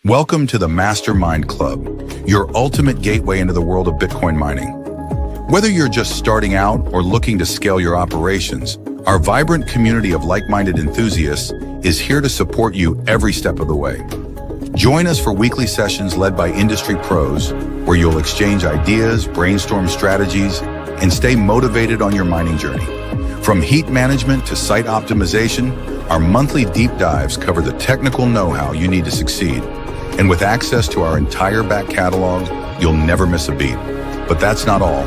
Welcome to the MasterMIND Club, your ultimate gateway into the world of Bitcoin mining. Whether you're just starting out or looking to scale your operations, our vibrant community of like-minded enthusiasts is here to support you every step of the way. Join us for weekly sessions led by industry pros, where you'll exchange ideas, brainstorm strategies, and stay motivated on your mining journey. From heat management to site optimization, our monthly deep dives cover the technical know-how you need to succeed. And with access to our entire back catalog, you'll never miss a beat. But that's not all.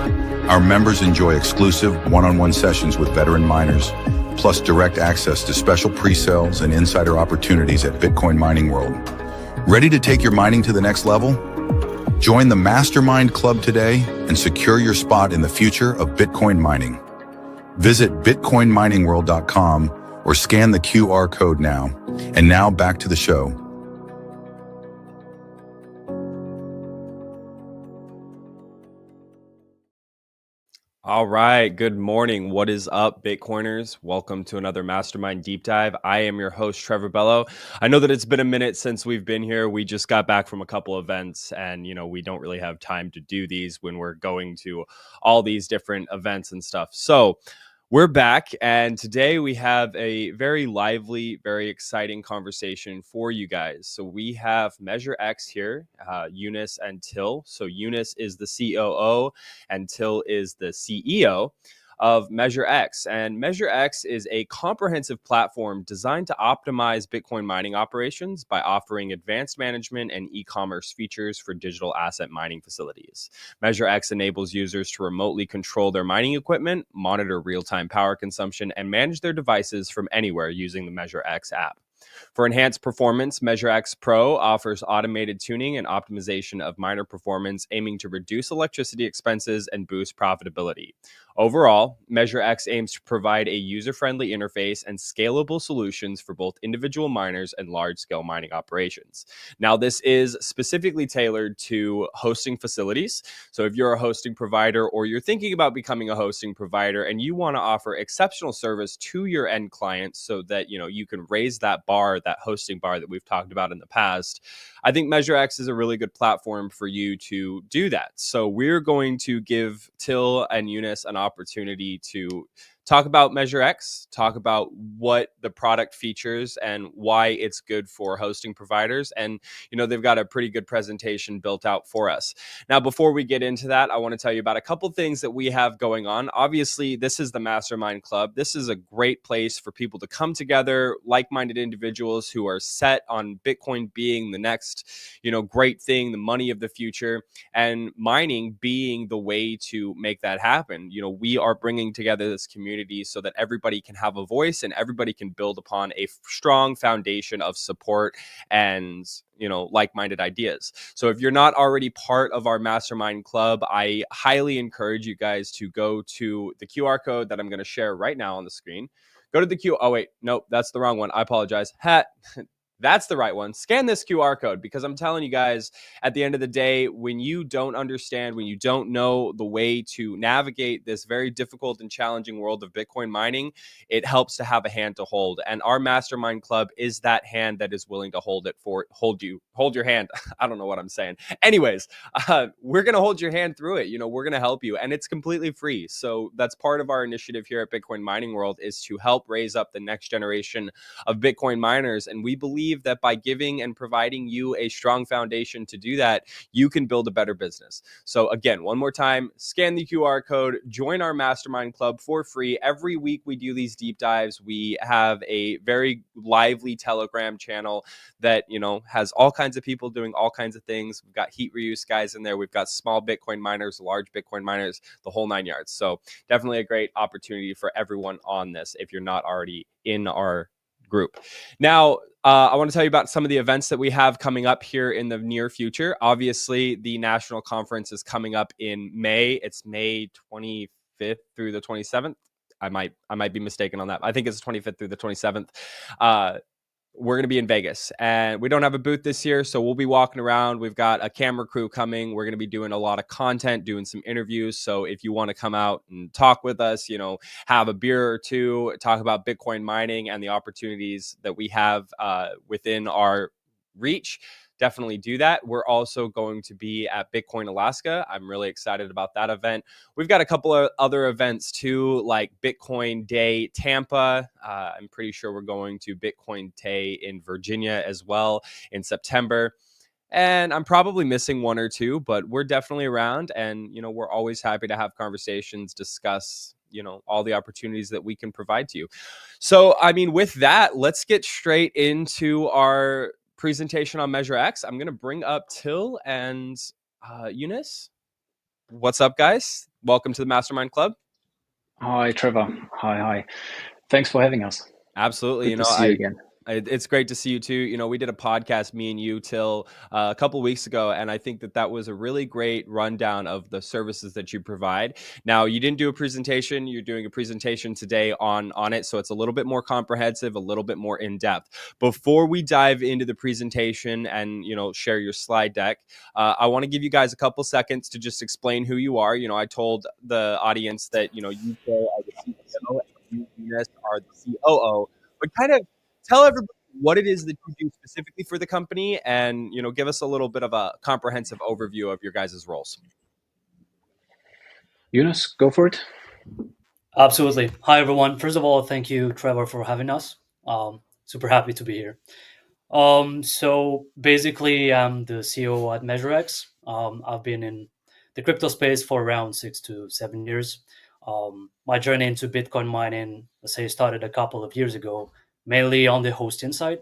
Our members enjoy exclusive one-on-one sessions with veteran miners, plus direct access to special pre-sales and insider opportunities at Bitcoin Mining World. Ready to take your mining to the next level? Join the MasterMIND Club today and secure your spot in the future of Bitcoin mining. Visit bitcoinminingworld.com or scan the QR code now. And now back to the show. All right. Good morning. What is up, Bitcoiners? Welcome to another MasterMIND Deep Dive. I am your host, Trevor Bello. I know that it's been a minute since we've been here. We just got back from a couple events and, we don't really have time to do these when we're going to all these different events and stuff. So we're back, and today we have a very lively, very exciting conversation for you guys. So we have MeasureX here, Eunice and Till. So Eunice is the COO, and Till is the CEO of MeasureX. And MeasureX is a comprehensive platform designed to optimize Bitcoin mining operations by offering advanced management and e-commerce features for digital asset mining facilities. MeasureX enables users to remotely control their mining equipment, monitor real-time power consumption, and manage their devices from anywhere using the MeasureX app. For enhanced performance, MeasureX Pro offers automated tuning and optimization of miner performance, aiming to reduce electricity expenses and boost profitability. Overall, MeasureX aims to provide a user-friendly interface and scalable solutions for both individual miners and large-scale mining operations. Now, this is specifically tailored to hosting facilities. So if you're a hosting provider or you're thinking about becoming a hosting provider and you want to offer exceptional service to your end clients so that, you can raise that bar, that hosting bar that we've talked about in the past, I think MeasureX is a really good platform for you to do that. So we're going to give Till and Eunice an opportunity to talk about MeasureX, talk about what the product features and why it's good for hosting providers. And, they've got a pretty good presentation built out for us. Now, before we get into that, I want to tell you about a couple things that we have going on. Obviously, this is the MasterMIND Club. This is a great place for people to come together, like-minded individuals who are set on Bitcoin being the next, great thing, the money of the future, and mining being the way to make that happen. We are bringing together this community so that everybody can have a voice and everybody can build upon a strong foundation of support and like-minded ideas. So if you're not already part of our MasterMIND Club, I highly encourage you guys to go to the QR code that I'm going to share right now on the screen. Go to the oh wait, nope, that's the wrong one. I apologize. That's the right one. Scan this QR code, because I'm telling you guys, at the end of the day, when you don't understand, when you don't know the way to navigate this very difficult and challenging world of Bitcoin mining, it helps to have a hand to hold. And our MasterMIND Club is that hand that is willing to hold your hand. I don't know what I'm saying. Anyways, we're going to hold your hand through it. We're going to help you, and it's completely free. So that's part of our initiative here at Bitcoin Mining World, is to help raise up the next generation of Bitcoin miners. And we believe that by giving and providing you a strong foundation to do that, you can build a better business. So again, one more time, scan the QR code, join our MasterMIND Club for free. Every week we do these deep dives. We have a very lively Telegram channel that, has all kinds of people doing all kinds of things. We've got heat reuse guys in there. We've got small Bitcoin miners, large Bitcoin miners, the whole 9 yards. So definitely a great opportunity for everyone on this if you're not already in our group. Now, I want to tell you about some of the events that we have coming up here in the near future. Obviously, the national conference is coming up in May. It's May 25th through the 27th. I might be mistaken on that. I think it's 25th through the 27th. We're going to be in Vegas, and we don't have a booth this year, so we'll be walking around. We've got a camera crew coming. We're going to be doing a lot of content, doing some interviews. So if you want to come out and talk with us, have a beer or two, talk about Bitcoin mining and the opportunities that we have within our reach, definitely do that. We're also going to be at Bitcoin Alaska. I'm really excited about that event. We've got a couple of other events too, like Bitcoin Day Tampa. I'm pretty sure we're going to Bitcoin Day in Virginia as well in September. And I'm probably missing one or two, but we're definitely around. And, we're always happy to have conversations, discuss, all the opportunities that we can provide to you. So, with that, let's get straight into our presentation on MeasureX. I'm going to bring up Till and Eunice. What's up, guys? Welcome to the Mastermind Club. Hi, Trevor. Hi. Thanks for having us. Absolutely. Good to see you again. It's great to see you too. We did a podcast, me and you, Till, a couple of weeks ago, and I think that was a really great rundown of the services that you provide. Now, you didn't do a presentation; you're doing a presentation today on it, so it's a little bit more comprehensive, a little bit more in depth. Before we dive into the presentation and share your slide deck, I want to give you guys a couple seconds to just explain who you are. I told the audience that you Till are the CEO and you guys are the COO, but kind of tell everybody what it is that you do specifically for the company and, give us a little bit of a comprehensive overview of your guys' roles. Eunice, go for it. Absolutely. Hi, everyone. First of all, thank you, Trevor, for having us. Super happy to be here. So basically, I'm the CEO at MeasureX. I've been in the crypto space for around 6 to 7 years. My journey into Bitcoin mining, let's say, started a couple of years ago, mainly on the hosting side.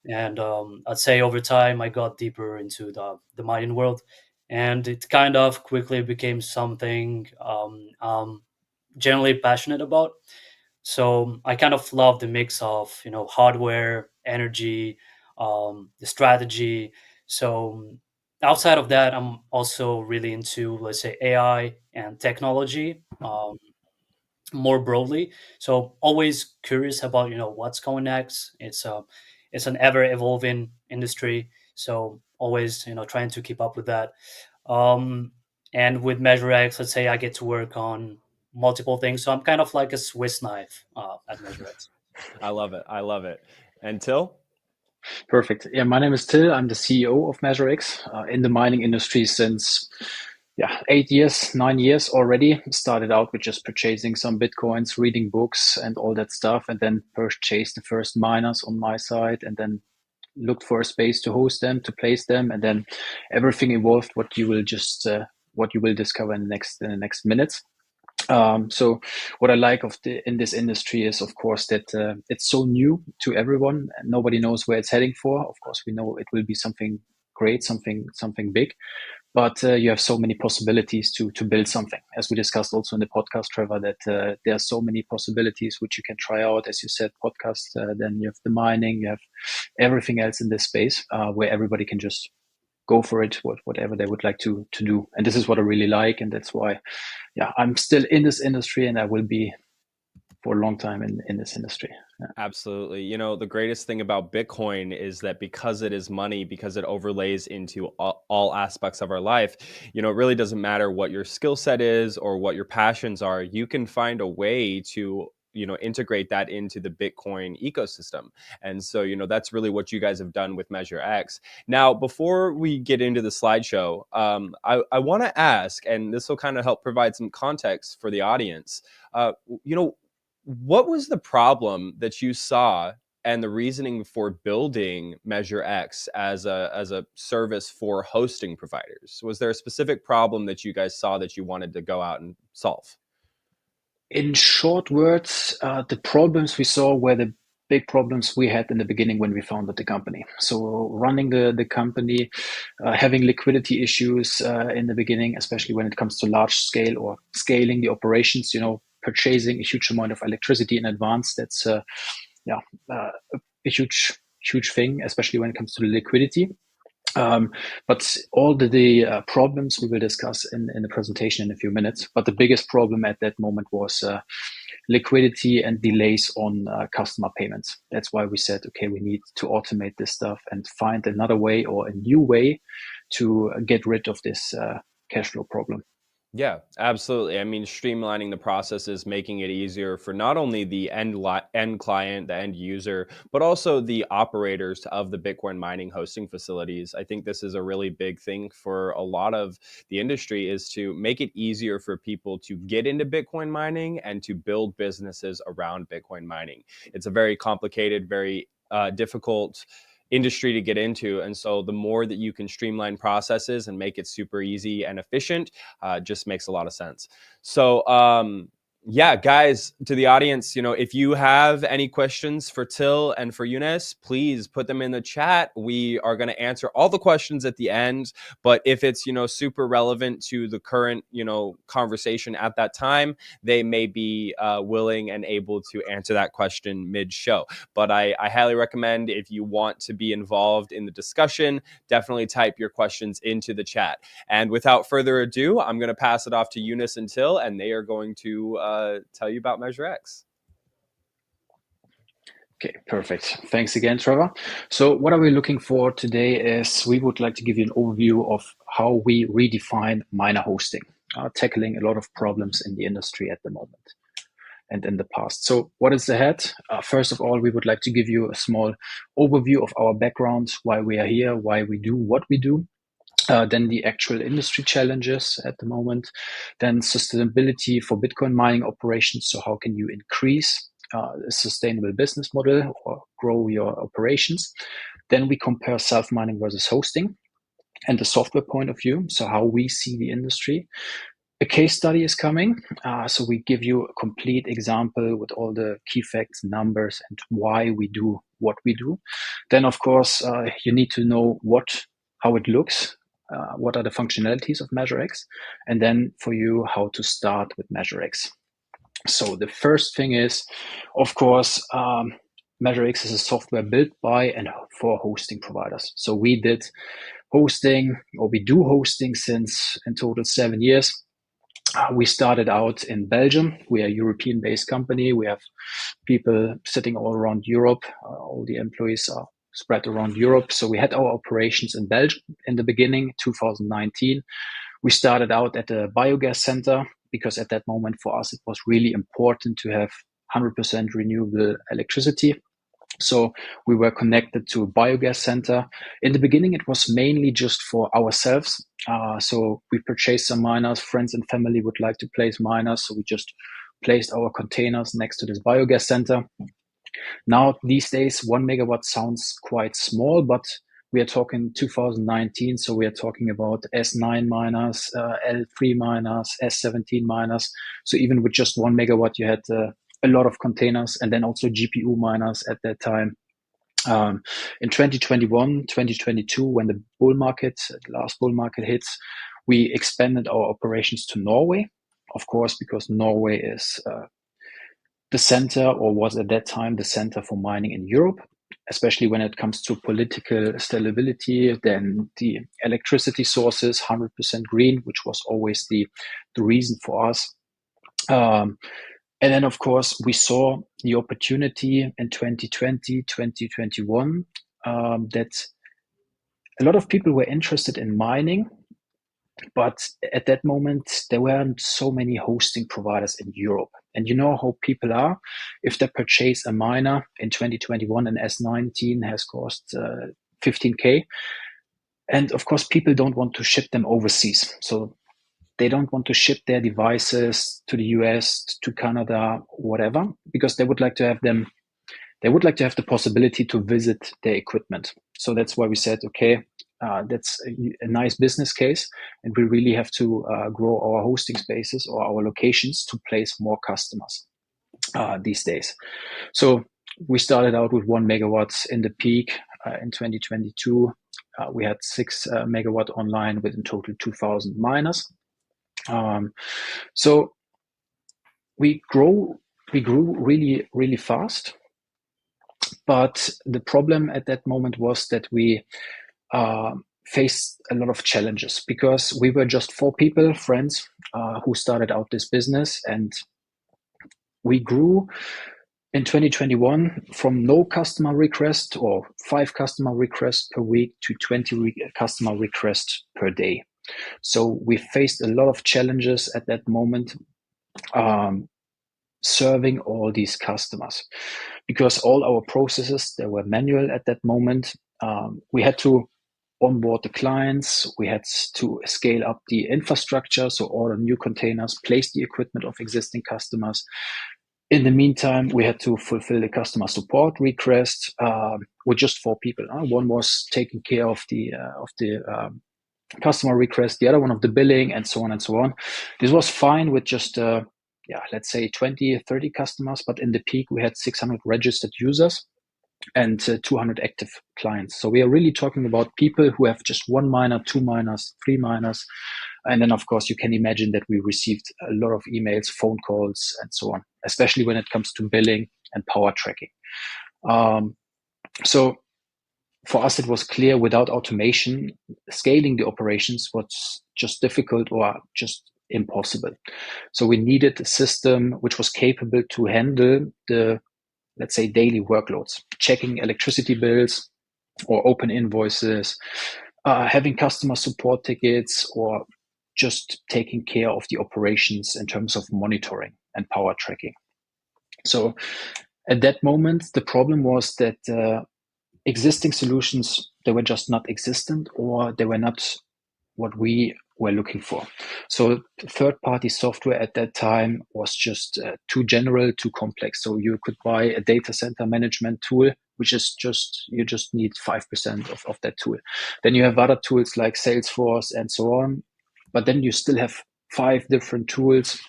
And I'd say over time, I got deeper into the mining world. And it kind of quickly became something I'm generally passionate about. So I kind of love the mix of hardware, energy, the strategy. So outside of that, I'm also really into, let's say, AI and technology more broadly. So always curious about what's going next. It's an ever evolving industry. So always trying to keep up with that. And with MeasureX, let's say I get to work on multiple things. So I'm kind of like a Swiss knife at MeasureX. I love it. And Till? Perfect. Yeah, my name is Till. I'm the CEO of MeasureX in the mining industry since 8 years, 9 years already. Started out with just purchasing some Bitcoins, reading books and all that stuff, and then purchased the first miners on my side, and then looked for a space to host them, to place them, and then everything evolved. What you will discover in the next minutes. So what I like in this industry is, of course, that it's so new to everyone. And nobody knows where it's heading for. Of course, we know it will be something great, something big, but you have so many possibilities to build something. As we discussed also in the podcast, Trevor, that there are so many possibilities which you can try out. As you said, podcast, then you have the mining, you have everything else in this space where everybody can just go for it, whatever they would like to do. And this is what I really like. And that's why, I'm still in this industry, and I will be for a long time in this industry. Yeah. Absolutely. The greatest thing about Bitcoin is that because it is money, because it overlays into all aspects of our life, it really doesn't matter what your skill set is or what your passions are. You can find a way to integrate that into the Bitcoin ecosystem. And so, that's really what you guys have done with MeasureX. Now, before we get into the slideshow, I want to ask, and this will kind of help provide some context for the audience, what was the problem that you saw and the reasoning for building MeasureX as a service for hosting providers? Was there a specific problem that you guys saw that you wanted to go out and solve? In short words, the problems we saw were the big problems we had in the beginning when we founded the company. So running the company, having liquidity issues in the beginning, especially when it comes to large scale or scaling the operations, purchasing a huge amount of electricity in advance. That's a huge thing, especially when it comes to the liquidity. But all the problems we will discuss in the presentation in a few minutes. But the biggest problem at that moment was liquidity and delays on customer payments. That's why we said, okay, we need to automate this stuff and find another way or a new way to get rid of this cash flow problem. Yeah, absolutely. I mean, streamlining the process is making it easier for not only the end client, the end user, but also the operators of the Bitcoin mining hosting facilities. I think this is a really big thing for a lot of the industry, is to make it easier for people to get into Bitcoin mining and to build businesses around Bitcoin mining. It's a very complicated, very difficult industry to get into. And so the more that you can streamline processes and make it super easy and efficient, just makes a lot of sense. So, yeah, guys, to the audience, if you have any questions for Till and for Eunice, please put them in the chat. We are going to answer all the questions at the end. But if it's, super relevant to the current, conversation at that time, they may be willing and able to answer that question mid-show. But I highly recommend, if you want to be involved in the discussion, definitely type your questions into the chat. And without further ado, I'm going to pass it off to Eunice and Till, and they are going to tell you about MeasureX. Okay, perfect. Thanks again, Trevor. So what are we looking for today is we would like to give you an overview of how we redefine miner hosting, tackling a lot of problems in the industry at the moment and in the past. So what is ahead? First of all, we would like to give you a small overview of our background, why we are here, why we do what we do. Then the actual industry challenges at the moment, then sustainability for Bitcoin mining operations. So how can you increase a sustainable business model or grow your operations? Then we compare self-mining versus hosting and the software point of view. So how we see the industry. A case study is coming. So we give you a complete example with all the key facts, numbers, and why we do what we do. Then, of course, you need to know how it looks. What are the functionalities of MeasureX, and then for you how to start with MeasureX. So the first thing is, of course, MeasureX is a software built by and for hosting providers. So we do hosting since in total 7 years. We started out in Belgium. We are a European-based company. We have people sitting all around Europe. All the employees are spread around Europe. So we had our operations in Belgium in the beginning, 2019. We started out at a biogas center because at that moment for us, it was really important to have 100% renewable electricity. So we were connected to a biogas center. In the beginning, it was mainly just for ourselves. So we purchased some miners. Friends and family would like to place miners. So we just placed our containers next to this biogas center. Now, these days, 1 megawatt sounds quite small, but we are talking 2019. So we are talking about S9 miners, L3 miners, S17 miners. So even with just 1 megawatt, you had a lot of containers and then also GPU miners at that time. In 2021, 2022, when the last bull market hits, we expanded our operations to Norway, of course, because Norway is the center, or was at that time the center for mining in Europe, especially when it comes to political stability. Then the electricity sources, 100% green, which was always the reason for us. And then, of course, we saw the opportunity in 2020, 2021, that a lot of people were interested in mining, but at that moment, there weren't so many hosting providers in Europe. And you know how people are. If they purchase a miner in 2021, an S19 has cost 15K. And of course, people don't want to ship them overseas. So they don't want to ship their devices to the US, to Canada, whatever, because they would like to have the possibility to visit their equipment. So that's why we said, okay, that's a nice business case, and we really have to grow our hosting spaces or our locations to place more customers these days. So we started out with 1 megawatts in the peak in 2022. We had 6 megawatt online with in total 2,000 miners. So we grew really, really fast. But the problem at that moment was that we faced a lot of challenges because we were just 4 people, friends, who started out this business, and we grew in 2021 from no customer request or 5 customer requests per week to 20 customer requests per day. So we faced a lot of challenges at that moment, serving all these customers, because all our processes, they were manual at that moment. We had to onboard the clients, we had to scale up the infrastructure, so order new containers, place the equipment of existing customers. In the meantime, we had to fulfill the customer support request with just 4 people. One was taking care of the customer request, the other one of the billing, and so on and so on. This was fine with just let's say 20, 30 customers, but in the peak we had 600 registered users and 200 active clients. So we are really talking about people who have just 1 miner, 2 miners, 3 miners. And then, of course, you can imagine that we received a lot of emails, phone calls, and so on, especially when it comes to billing and power tracking. So for us, it was clear without automation, scaling the operations was just difficult or just impossible. So we needed a system which was capable to handle the, let's say, daily workloads, checking electricity bills or open invoices, having customer support tickets, or just taking care of the operations in terms of monitoring and power tracking. So at that moment, the problem was that existing solutions, they were just not existent, or they were not what we were looking for. So third-party software at that time was just too general, too complex. So you could buy a data center management tool, which is just, you just need 5% of that tool. Then you have other tools like Salesforce and so on, but then you still have 5 different tools.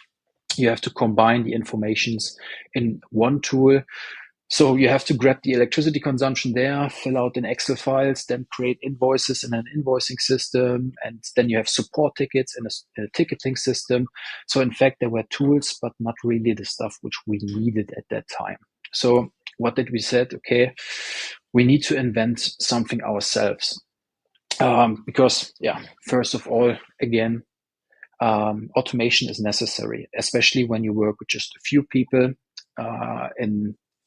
You have to combine the informations in one tool. So you have to grab the electricity consumption there, fill out in Excel files, then create invoices in an invoicing system, and then you have support tickets in a ticketing system. So in fact, there were tools, but not really the stuff which we needed at that time. So what did we said? Okay, we need to invent something ourselves. Because, first of all, again, automation is necessary, especially when you work with just a few people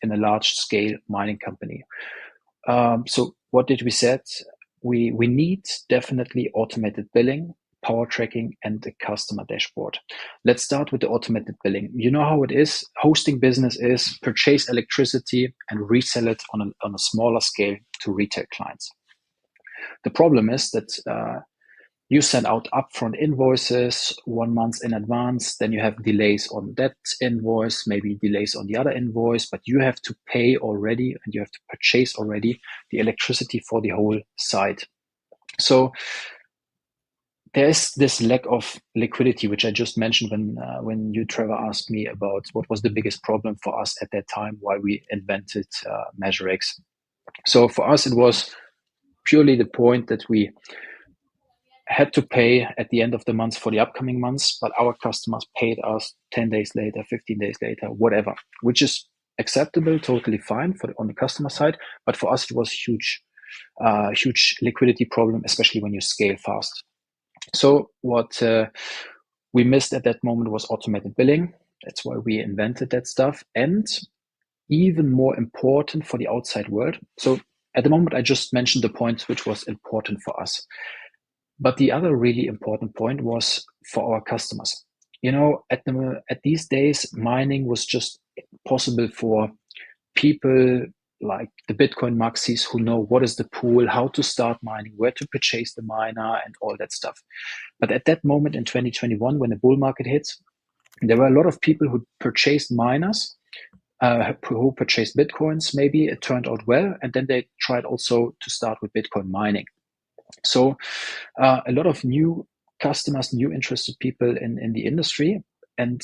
in a large scale mining company. So what did we set? We need definitely automated billing, power tracking, and the customer dashboard. Let's start with the automated billing. You know how it is. Hosting business is purchase electricity and resell it on a smaller scale to retail clients. The problem is that you send out upfront invoices 1 month in advance, then you have delays on that invoice, maybe delays on the other invoice, but you have to pay already and you have to purchase already the electricity for the whole site. So there is this lack of liquidity, which I just mentioned when you, Trevor, asked me about what was the biggest problem for us at that time, why we invented MeasureX. So for us, it was purely the point that we had to pay at the end of the month for the upcoming months, but our customers paid us 10 days later, 15 days later, whatever, which is acceptable, totally fine on the customer side. But for us, it was huge liquidity problem, especially when you scale fast. So what we missed at that moment was automated billing. That's why we invented that stuff. And even more important for the outside world. So at the moment, I just mentioned the point which was important for us. But the other really important point was for our customers. You know, at these days, mining was just possible for people like the Bitcoin maxis who know what is the pool, how to start mining, where to purchase the miner, and all that stuff. But at that moment in 2021, when the bull market hits, there were a lot of people who purchased miners, who purchased Bitcoins. Maybe it turned out well, and then they tried also to start with Bitcoin mining. So a lot of new customers, new interested people in the industry. And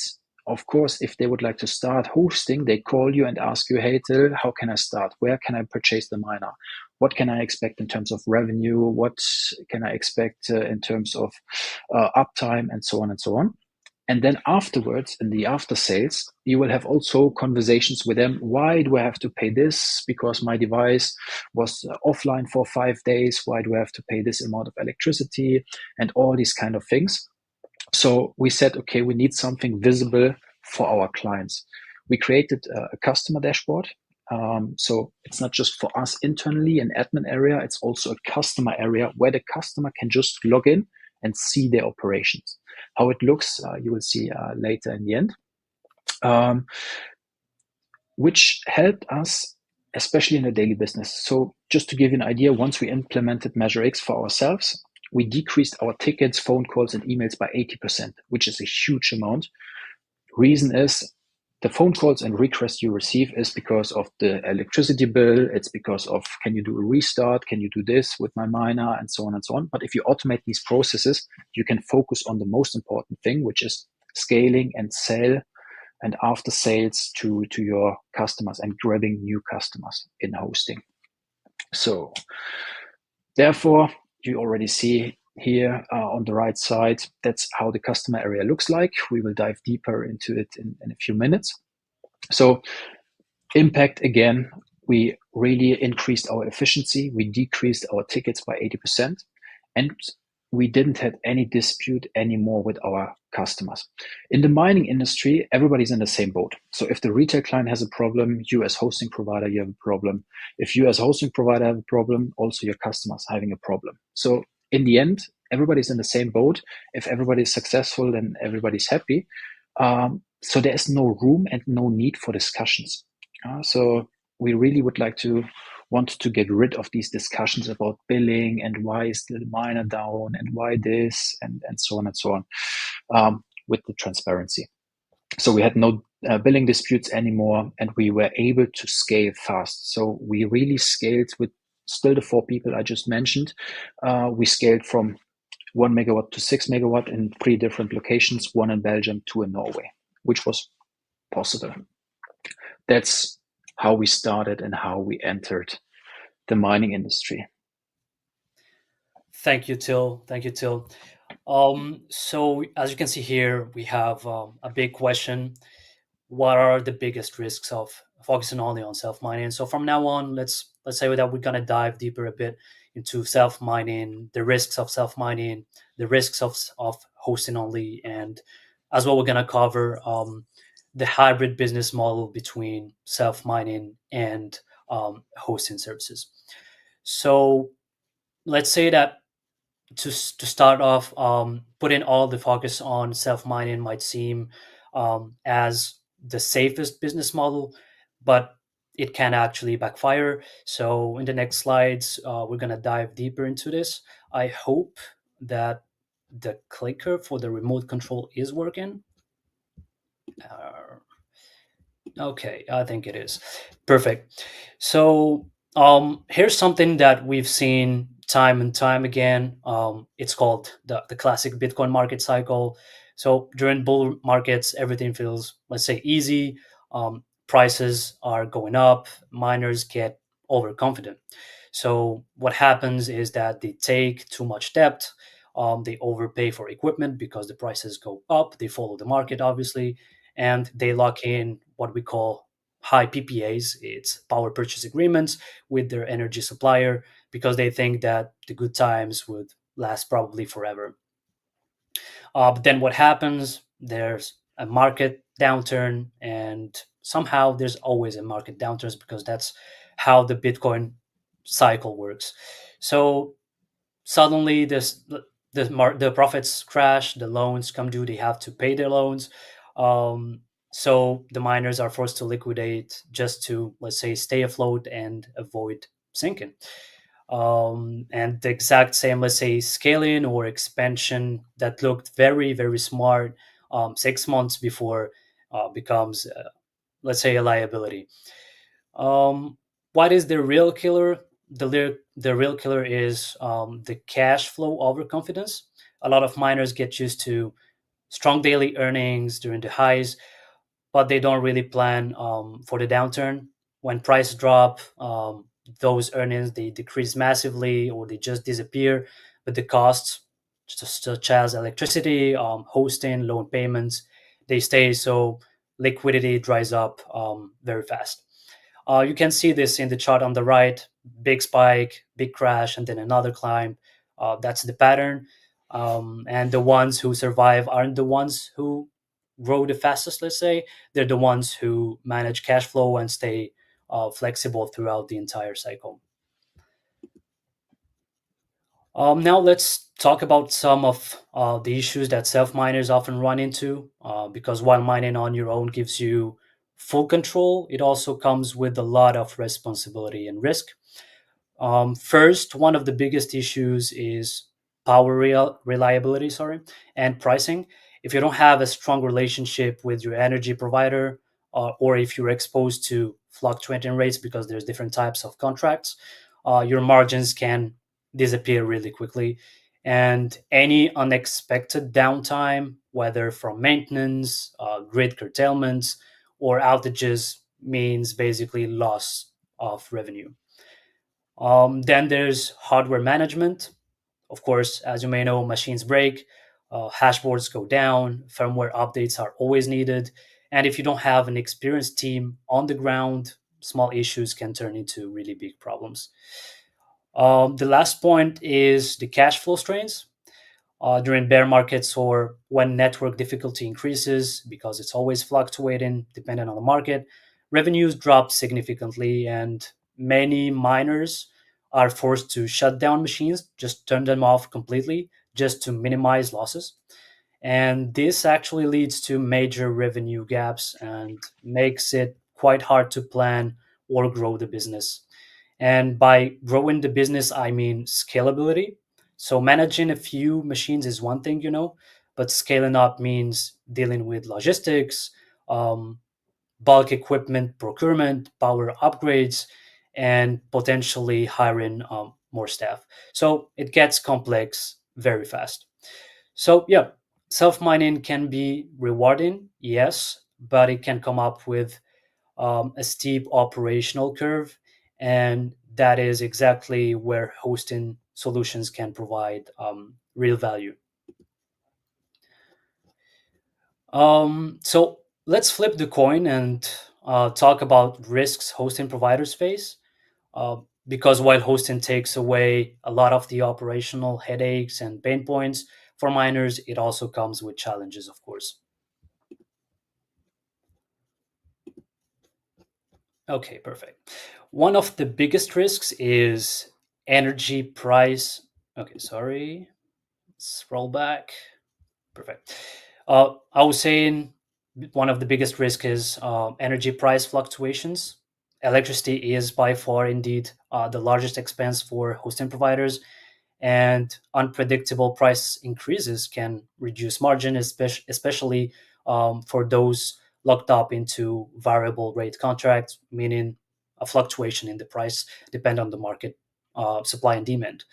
of course, if they would like to start hosting, they call you and ask you, hey, Till, how can I start? Where can I purchase the miner? What can I expect in terms of revenue? What can I expect in terms of uptime, and so on and so on? And then afterwards, in the after sales, you will have also conversations with them. Why do I have to pay this? Because my device was offline for 5 days. Why do I have to pay this amount of electricity? And all these kind of things. So we said, okay, we need something visible for our clients. We created a customer dashboard. So it's not just for us internally, an admin area. It's also a customer area where the customer can just log in and see their operations. How it looks, you will see later in the end, which helped us, especially in the daily business. So just to give you an idea, once we implemented MeasureX for ourselves, we decreased our tickets, phone calls, and emails by 80%, which is a huge amount. Reason is the phone calls and requests you receive is because of the electricity bill. It's because of, can you do a restart? Can you do this with my miner? And so on and so on. But if you automate these processes, you can focus on the most important thing, which is scaling and sell and after sales to your customers and grabbing new customers in hosting. So therefore, you already see here on the right side, that's how the customer area looks like. We will dive deeper into it in a few minutes. So impact, again, we really increased our efficiency. We decreased our tickets by 80%. And we didn't have any dispute anymore with our customers. In the mining industry, everybody's in the same boat. So if the retail client has a problem, you as hosting provider, you have a problem. If you as hosting provider have a problem, also your customers having a problem. So in the end, everybody's in the same boat. If everybody's successful, then everybody's happy. So there is no room and no need for discussions. So we really would want to get rid of these discussions about billing and why is the miner down and why this and so on and so on, with the transparency. So we had no billing disputes anymore, and we were able to scale fast. So we really scaled with still the 4 people I just mentioned. We scaled from 1 megawatt to 6 megawatt in 3 different locations, 1 in Belgium, 2 in Norway, which was possible. That's how we started and how we entered the mining industry. Thank you, Till. So as you can see here, we have a big question. What are the biggest risks of focusing only on self-mining? So from now on, let's say that we're going to dive deeper a bit into self-mining, the risks of self-mining, the risks of hosting only, and as well, we're going to cover the hybrid business model between self-mining and hosting services. So let's say that to start off, putting all the focus on self-mining might seem as the safest business model, but it can actually backfire. So in the next slides, we're going to dive deeper into this. I hope that the clicker for the remote control is working. Okay, I think it is. Perfect. So here's something that we've seen time and time again. It's called the classic Bitcoin market cycle. So during bull markets, everything feels, let's say, easy. Prices are going up. Miners get overconfident. So what happens is that they take too much debt. They overpay for equipment because the prices go up. They follow the market, obviously, and they lock in what we call high PPAs. It's power purchase agreements with their energy supplier because they think that the good times would last probably forever. But then what happens? There's a market downturn, and somehow there's always a market downturn because that's how the Bitcoin cycle works. So suddenly the profits crash, the loans come due, they have to pay their loans. So the miners are forced to liquidate just to, let's say, stay afloat and avoid sinking. And the exact same, let's say, scaling or expansion that looked very, very smart 6 months before becomes, let's say, a liability. What is the real killer? The real killer is the cash flow overconfidence. A lot of miners get used to strong daily earnings during the highs, but they don't really plan for the downturn. When prices drop, those earnings, they decrease massively or they just disappear. But the costs, such as electricity, hosting, loan payments, they stay. So liquidity dries up very fast. You can see this in the chart on the right: big spike, big crash, and then another climb. That's the pattern. And the ones who survive aren't the ones who grow the fastest, let's say. They're the ones who manage cash flow and stay flexible throughout the entire cycle. Now let's talk about some of the issues that self miners often run into. Because while mining on your own gives you full control, it also comes with a lot of responsibility and risk. First, one of the biggest issues is reliability, sorry, and pricing. If you don't have a strong relationship with your energy provider, or if you're exposed to fluctuating rates because there's different types of contracts, your margins can disappear really quickly. And any unexpected downtime, whether from maintenance, grid curtailments, or outages, means basically loss of revenue. Then there's hardware management. Of course, as you may know, machines break, hashboards go down, firmware updates are always needed. And if you don't have an experienced team on the ground, small issues can turn into really big problems. The last point is the cash flow strains. During bear markets or when network difficulty increases, because it's always fluctuating depending on the market, revenues drop significantly, and many miners are forced to shut down machines, just turn them off completely, just to minimize losses. And this actually leads to major revenue gaps and makes it quite hard to plan or grow the business. And by growing the business, I mean scalability. So managing a few machines is one thing, but scaling up means dealing with logistics, um, bulk equipment procurement, power upgrades, and potentially hiring more staff. So it gets complex very fast. So, yeah, self mining can be rewarding, yes, but it can come up with a steep operational curve. And that is exactly where hosting solutions can provide real value. So let's flip the coin and talk about risks hosting providers face. Uh, because while hosting takes away a lot of the operational headaches and pain points for miners, it also comes with challenges, of course. Okay, perfect. One of the biggest risks is energy price. Okay, sorry. Scroll back. Perfect. I was saying one of the biggest risks is energy price fluctuations. Electricity is by far indeed the largest expense for hosting providers, and unpredictable price increases can reduce margin, especially for those locked up into variable rate contracts, meaning a fluctuation in the price depend on the market supply and demand.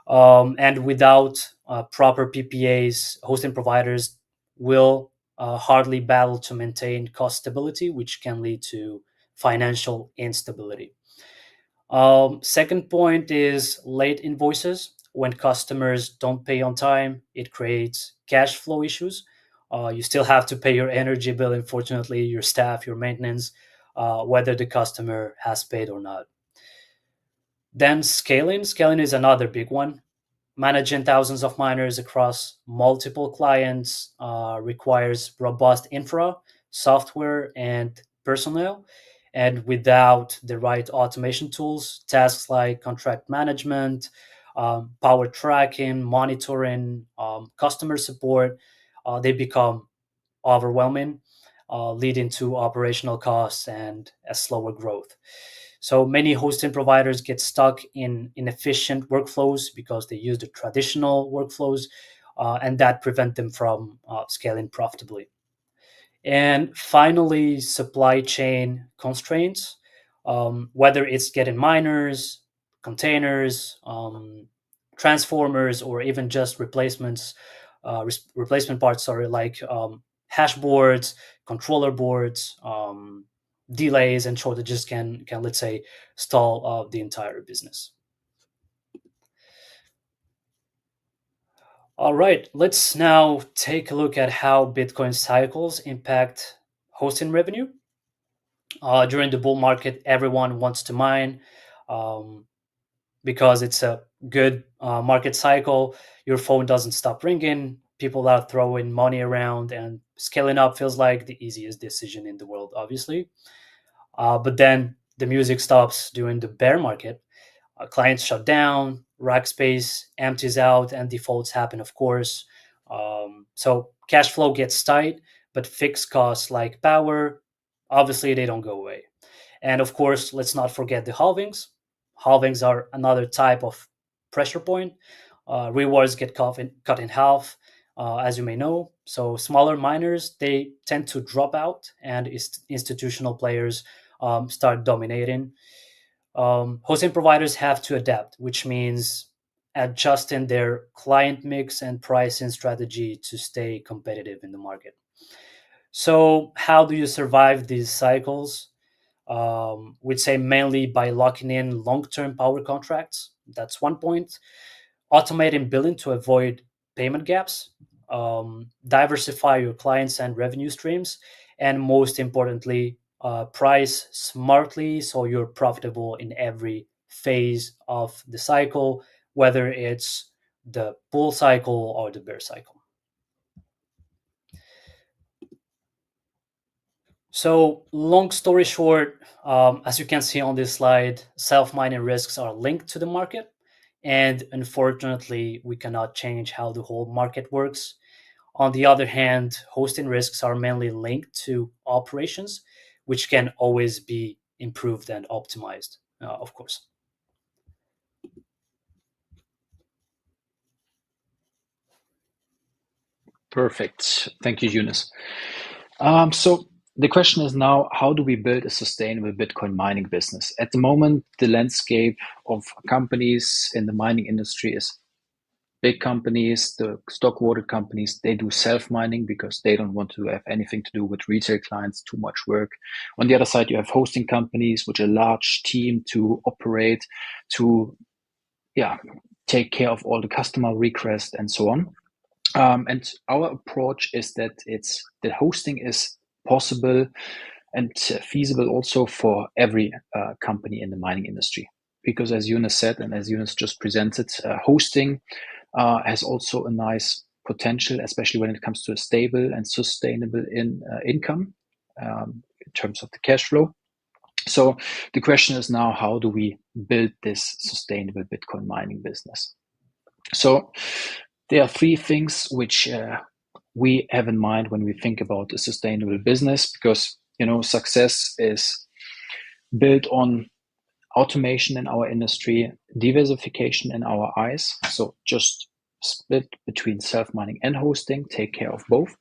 And without proper PPAs, hosting providers will hardly battle to maintain cost stability, which can lead to financial instability. Second point is late invoices. When customers don't pay on time, it creates cash flow issues. You still have to pay your energy bill, unfortunately, your staff, your maintenance, whether the customer has paid or not. Then scaling. Scaling is another big one. Managing thousands of miners across multiple clients requires robust infra, software, and personnel. And without the right automation tools, tasks like contract management, power tracking, monitoring, customer support, they become overwhelming, leading to operational costs and a slower growth. So many hosting providers get stuck in inefficient workflows because they use the traditional workflows, and that prevent them from scaling profitably. And finally, supply chain constraints, whether it's getting miners, containers, transformers, or even just replacement parts, sorry, like hash boards, controller boards, delays and shortages can let's say stall the entire business. All right, let's now take a look at how Bitcoin cycles impact hosting revenue. During the bull market, everyone wants to mine um, because it's a good market cycle. Your phone doesn't stop ringing. People are throwing money around, and scaling up feels like the easiest decision in the world, obviously. But then the music stops during the bear market. Clients shut down, rack space empties out, and defaults happen, of course. So cash flow gets tight, but fixed costs like power, obviously, they don't go away. And of course, let's not forget the halvings. Halvings are another type of pressure point. Rewards get cut in half, as you may know. So smaller miners, they tend to drop out, and institutional players start dominating. Hosting providers have to adapt, which means adjusting their client mix and pricing strategy to stay competitive in the market. So, how do you survive these cycles? We'd say mainly by locking in long term power contracts. That's one point. Automating billing to avoid payment gaps. Diversify your clients and revenue streams. And most importantly, price smartly so you're profitable in every phase of the cycle, whether it's the bull cycle or the bear cycle. So, long story short, as you can see on this slide, self mining risks are linked to the market. And unfortunately, we cannot change how the whole market works. On the other hand, hosting risks are mainly linked to operations, which can always be improved and optimized, of course. Perfect. Thank you, Eunice. So the question is now, how do we build a sustainable Bitcoin mining business? At the moment, the landscape of companies in the mining industry is big companies, the stock quoted companies, they do self-mining because they don't want to have anything to do with retail clients, too much work. On the other side, you have hosting companies with a large team to operate, to take care of all the customer requests and so on. And our approach is that the hosting is possible and feasible also for every company in the mining industry. Because as Eunice said, and as Eunice just presented, hosting has also a nice potential, especially when it comes to a stable and sustainable income in terms of the cash flow. So the question is now, how do we build this sustainable Bitcoin mining business? So there are three things which we have in mind when we think about a sustainable business, because success is built on automation in our industry, diversification in our eyes. So just split between self-mining and hosting, take care of both.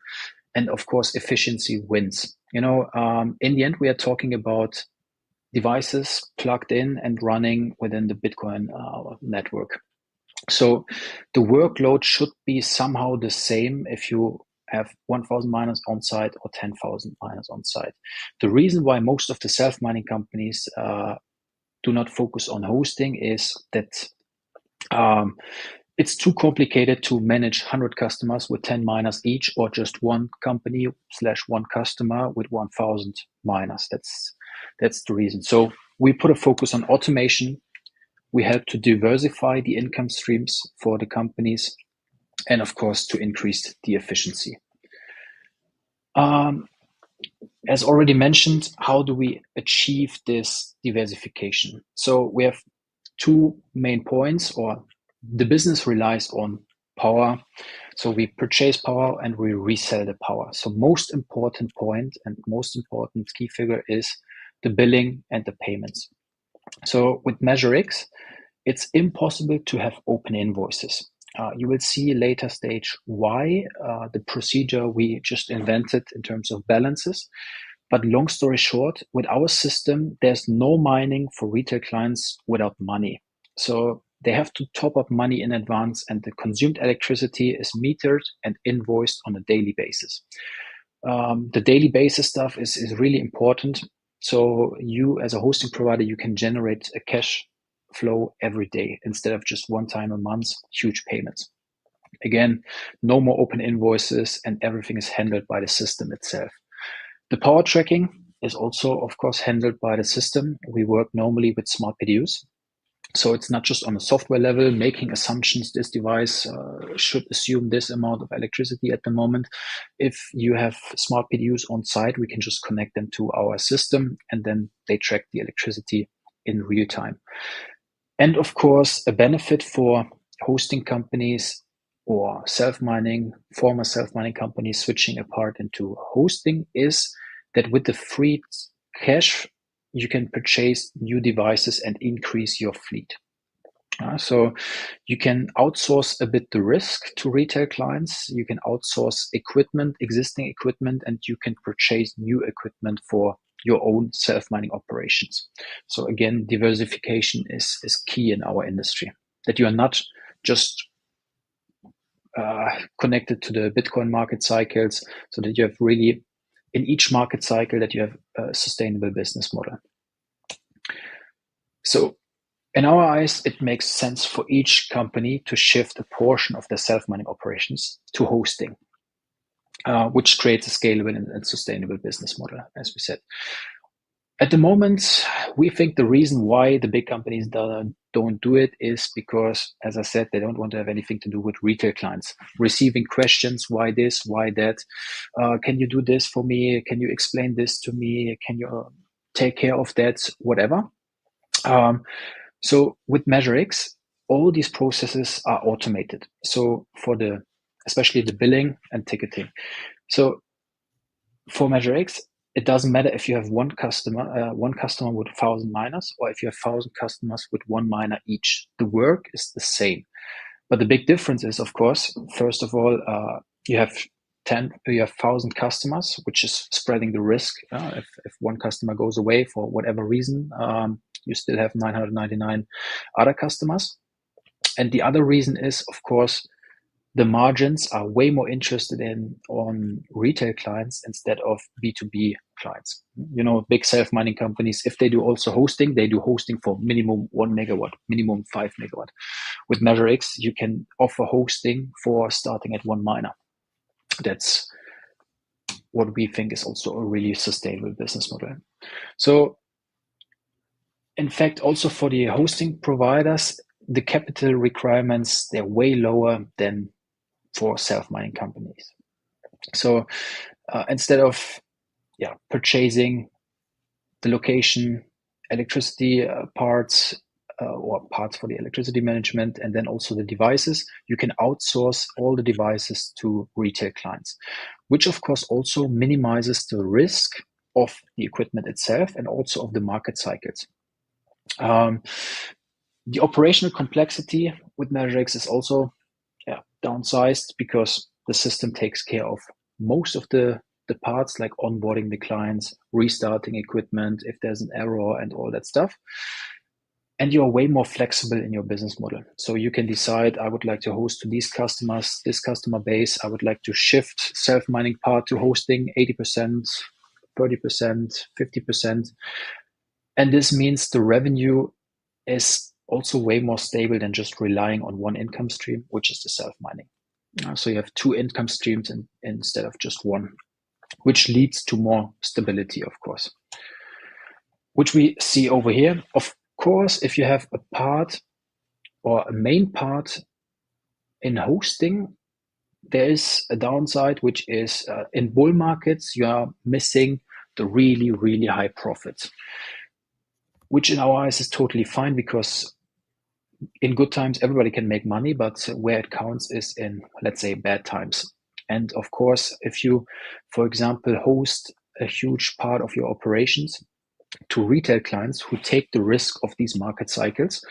And of course, efficiency wins. In the end, we are talking about devices plugged in and running within the Bitcoin network. So the workload should be somehow the same if you have 1,000 miners on site or 10,000 miners on site. The reason why most of the self-mining companies do not focus on hosting is that it's too complicated to manage 100 customers with 10 miners each, or just one company / one customer with 1,000 miners. That's the reason. So we put a focus on automation. We help to diversify the income streams for the companies, and of course, to increase the efficiency. As already mentioned, how do we achieve this diversification? So we have two main points, or the business relies on power. So we purchase power and we resell the power. So most important point and most important key figure is the billing and the payments. So with MeasureX, it's impossible to have open invoices. You will see later stage why the procedure we just invented in terms of balances. But long story short, with our system, there's no mining for retail clients without money. So they have to top up money in advance, and the consumed electricity is metered and invoiced on a daily basis. The daily basis stuff is really important. So you, as a hosting provider, you can generate a cash flow every day instead of just one time a month, huge payments. Again, no more open invoices, and everything is handled by the system itself. The power tracking is also, of course, handled by the system. We work normally with smart PDUs. So it's not just on a software level, making assumptions, this device should assume this amount of electricity at the moment. If you have smart PDUs on site, we can just connect them to our system, and then they track the electricity in real time. And of course, a benefit for hosting companies or former self-mining companies switching apart into hosting is that with the free cash, you can purchase new devices and increase your fleet. So you can outsource a bit the risk to retail clients. You can outsource existing equipment, and you can purchase new equipment for your own self-mining operations. So again, diversification is key in our industry, that you are not just connected to the Bitcoin market cycles, so that you have really in each market cycle that you have a sustainable business model. So in our eyes, it makes sense for each company to shift a portion of their self-mining operations to hosting, which creates a scalable and sustainable business model, as we said. At the moment, we think the reason why the big companies don't do it is because, as I said, they don't want to have anything to do with retail clients. Receiving questions, why this, why that? Can you do this for me? Can you explain this to me? Can you take care of that? Whatever. So with MeasureX, all these processes are automated. So especially the billing and ticketing. So for MeasureX, it doesn't matter if you have one customer with 1,000 miners, or if you have 1,000 customers with one miner each. The work is the same. But the big difference is, of course, first of all, you have 1,000 customers, which is spreading the risk. If one customer goes away for whatever reason, you still have 999 other customers. And the other reason is, of course, the margins are way more interested on retail clients instead of B2B clients. Big self-mining companies, if they do also hosting, they do hosting for minimum 1 megawatt, minimum 5 megawatt. With MeasureX, you can offer hosting for starting at one miner. That's what we think is also a really sustainable business model. So in fact, also for the hosting providers, the capital requirements, they're way lower than for self-mining companies. So instead of purchasing the location, electricity parts, or parts for the electricity management, and then also the devices, you can outsource all the devices to retail clients, which of course also minimizes the risk of the equipment itself and also of the market cycles. The operational complexity with MeasureX is also downsized because the system takes care of most of the parts, like onboarding the clients, restarting equipment if there's an error, and all that stuff. And you're way more flexible in your business model. So you can decide, I would like to host to these customers, this customer base. I would like to shift self-mining part to hosting 80%, 30%, 50%. And this means the revenue is also way more stable than just relying on one income stream, which is the self-mining. So you have two income streams instead of just one, which leads to more stability, of course, which we see over here. Of course, if you have a part or a main part in hosting, there is a downside, which is in bull markets, you are missing the really, really high profits, which in our eyes is totally fine, because in good times, everybody can make money, but where it counts is in, let's say, bad times. And of course, if you, for example, host a huge part of your operations to retail clients who take the risk of these market cycles,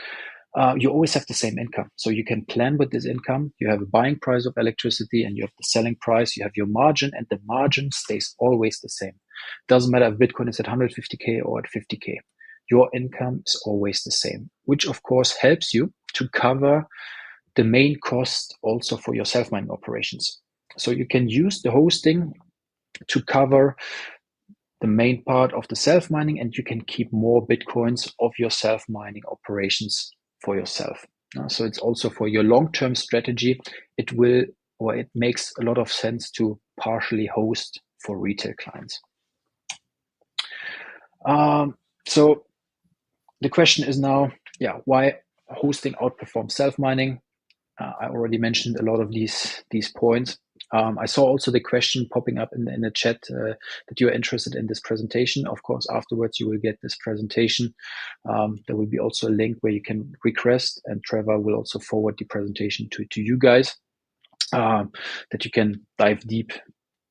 you always have the same income. So you can plan with this income. You have a buying price of electricity and you have the selling price. You have your margin, and the margin stays always the same. Doesn't matter if Bitcoin is at 150K or at 50K. Your income is always the same, which of course helps you to cover the main cost also for your self-mining operations. So you can use the hosting to cover the main part of the self-mining, and you can keep more Bitcoins of your self-mining operations for yourself. So it's also for your long-term strategy, it makes a lot of sense to partially host for retail clients. So the question is now, why hosting outperforms self-mining? I already mentioned a lot of these points. I saw also the question popping up in the chat that you're interested in this presentation. Of course, afterwards you will get this presentation. There will be also a link where you can request, and Trevor will also forward the presentation to you guys, that you can dive deep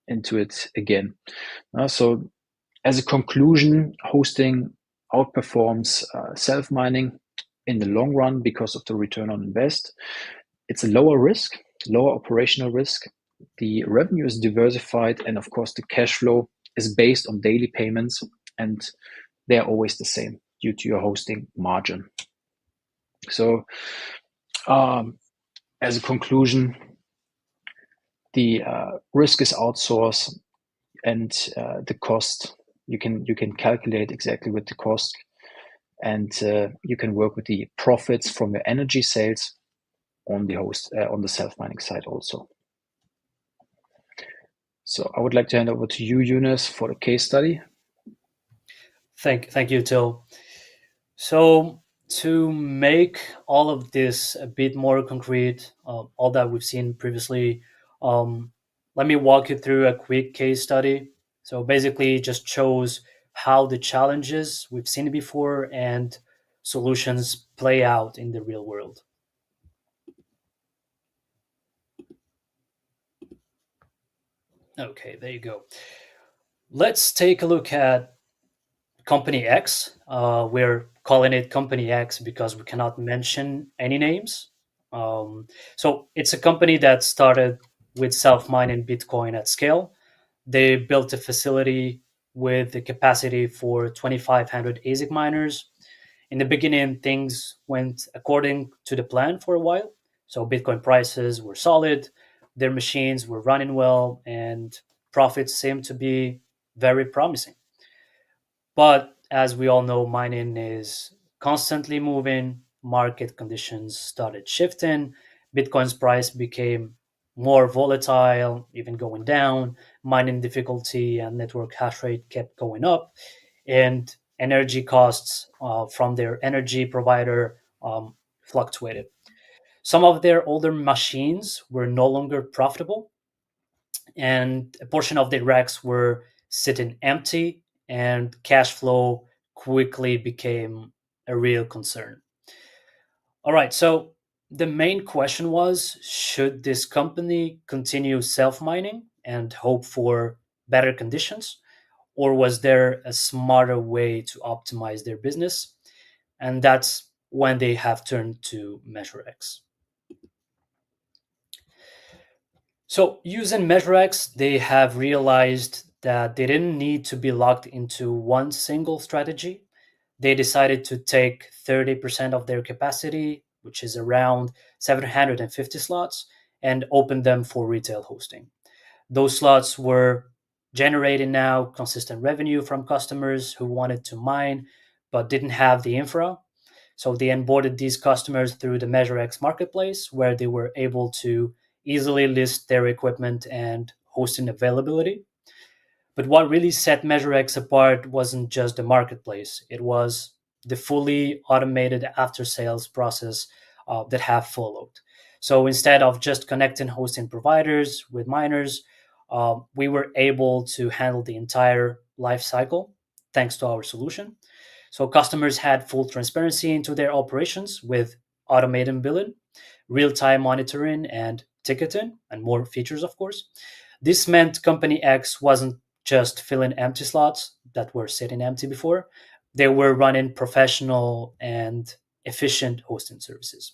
into it again. So as a conclusion, hosting outperforms self-mining in the long run because of the return on invest. It's a lower risk, lower operational risk. The revenue is diversified, and of course, the cash flow is based on daily payments, and they're always the same due to your hosting margin. So, as a conclusion, the risk is outsourced, and the cost you can calculate exactly with the cost, and you can work with the profits from your energy sales on the self-mining side also. So I would like to hand over to you, Yunus, for the case study. Thank you, Till. So to make all of this a bit more concrete, all that we've seen previously, let me walk you through a quick case study. So basically, it just shows how the challenges we've seen before and solutions play out in the real world. Okay, there you go. Let's take a look at Company X. We're calling it Company X because we cannot mention any names. So it's a company that started with self-mining Bitcoin at scale. They built a facility with the capacity for 2,500 ASIC miners. In the beginning, things went according to the plan for a while. So Bitcoin prices were solid, their machines were running well, and profits seemed to be very promising. But as we all know, mining is constantly moving, market conditions started shifting, Bitcoin's price became more volatile, even going down, mining difficulty and network hash rate kept going up, and energy costs from their energy provider fluctuated. Some of their older machines were no longer profitable, and a portion of the racks were sitting empty, and cash flow quickly became a real concern. All right, so the main question was, should this company continue self mining and hope for better conditions, or was there a smarter way to optimize their business? And that's when they have turned to MeasureX. So using MeasureX, they have realized that they didn't need to be locked into one single strategy. They decided to take 30% of their capacity, which is around 750 slots, and open them for retail hosting. Those slots were generating now consistent revenue from customers who wanted to mine but didn't have the infra. So they onboarded these customers through the MeasureX marketplace, where they were able to easily list their equipment and hosting availability. But what really set MeasureX apart wasn't just the marketplace, it was the fully automated after sales process that have followed. So instead of just connecting hosting providers with miners, we were able to handle the entire life cycle thanks to our solution. So customers had full transparency into their operations with automated billing, real-time monitoring, and ticketing, and more features, of course. This meant Company X wasn't just filling empty slots that were sitting empty before. They were running professional and efficient hosting services.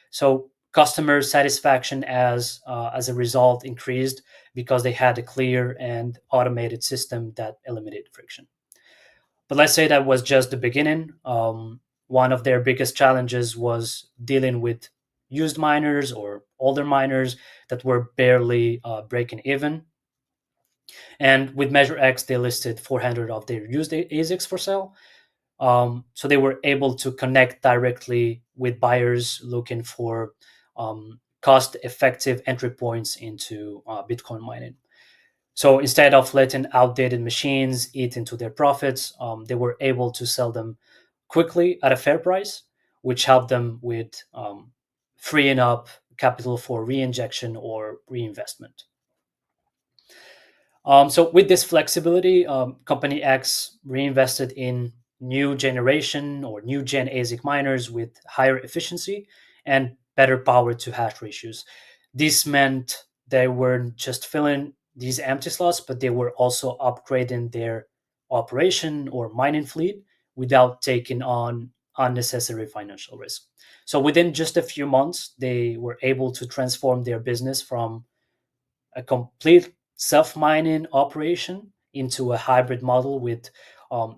So customer satisfaction as a result increased because they had a clear and automated system that eliminated friction. But let's say that was just the beginning. One of their biggest challenges was dealing with used miners or older miners that were barely breaking even. And with MeasureX, they listed 400 of their used ASICs for sale. So they were able to connect directly with buyers looking for cost-effective entry points into Bitcoin mining. So instead of letting outdated machines eat into their profits, they were able to sell them quickly at a fair price, which helped them with freeing up capital for reinjection or reinvestment. So with this flexibility, Company X reinvested in new generation or new gen ASIC miners with higher efficiency and better power to hash ratios. This meant they weren't just filling these empty slots, but they were also upgrading their operation or mining fleet without taking on unnecessary financial risk. So within just a few months, they were able to transform their business from a complete self-mining operation into a hybrid model with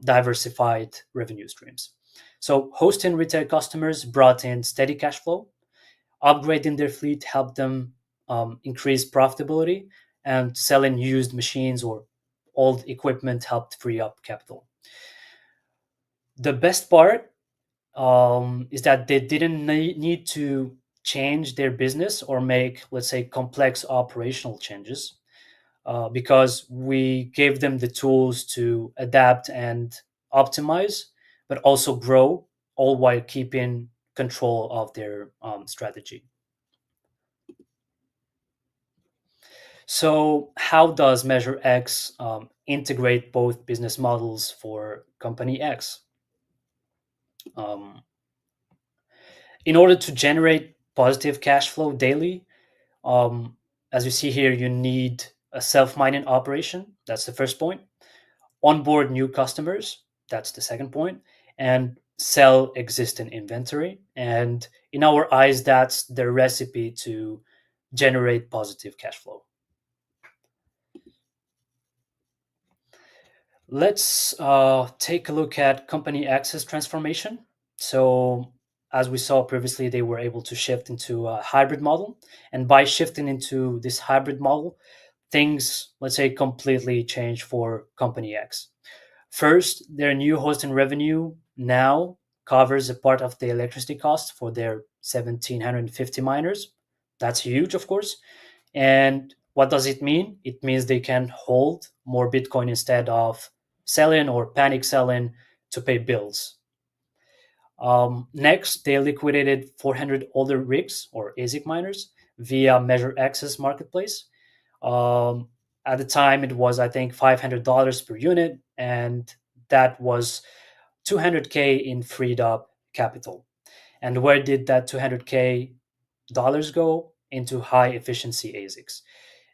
diversified revenue streams. So hosting retail customers brought in steady cash flow. Upgrading their fleet helped them increase profitability, and selling used machines or old equipment helped free up capital. The best part is that they didn't need to change their business or make, let's say, complex operational changes, because we gave them the tools to adapt and optimize, but also grow, all while keeping control of their strategy. So, how does MeasureX integrate both business models for Company X? Um, in order to generate positive cash flow daily, um, as you see here, you need a self mining operation. That's the first point. Onboard new customers. That's the second point. And sell existing inventory. And in our eyes, that's the recipe to generate positive cash flow. Let's take a look at Company X's transformation. So, as we saw previously, they were able to shift into a hybrid model. And by shifting into this hybrid model, things, let's say, completely changed for Company X. First, their new hosting revenue now covers a part of the electricity cost for their 1,750 miners. That's huge, of course. And what does it mean? It means they can hold more Bitcoin instead of selling or panic selling to pay bills. Next, they liquidated 400 older rigs or ASIC miners via MeasureX's marketplace. Um, at the time, it was, I think, $500 per unit, and that was 200K in freed up capital. And where did that 200K dollars go? Into high efficiency ASICs.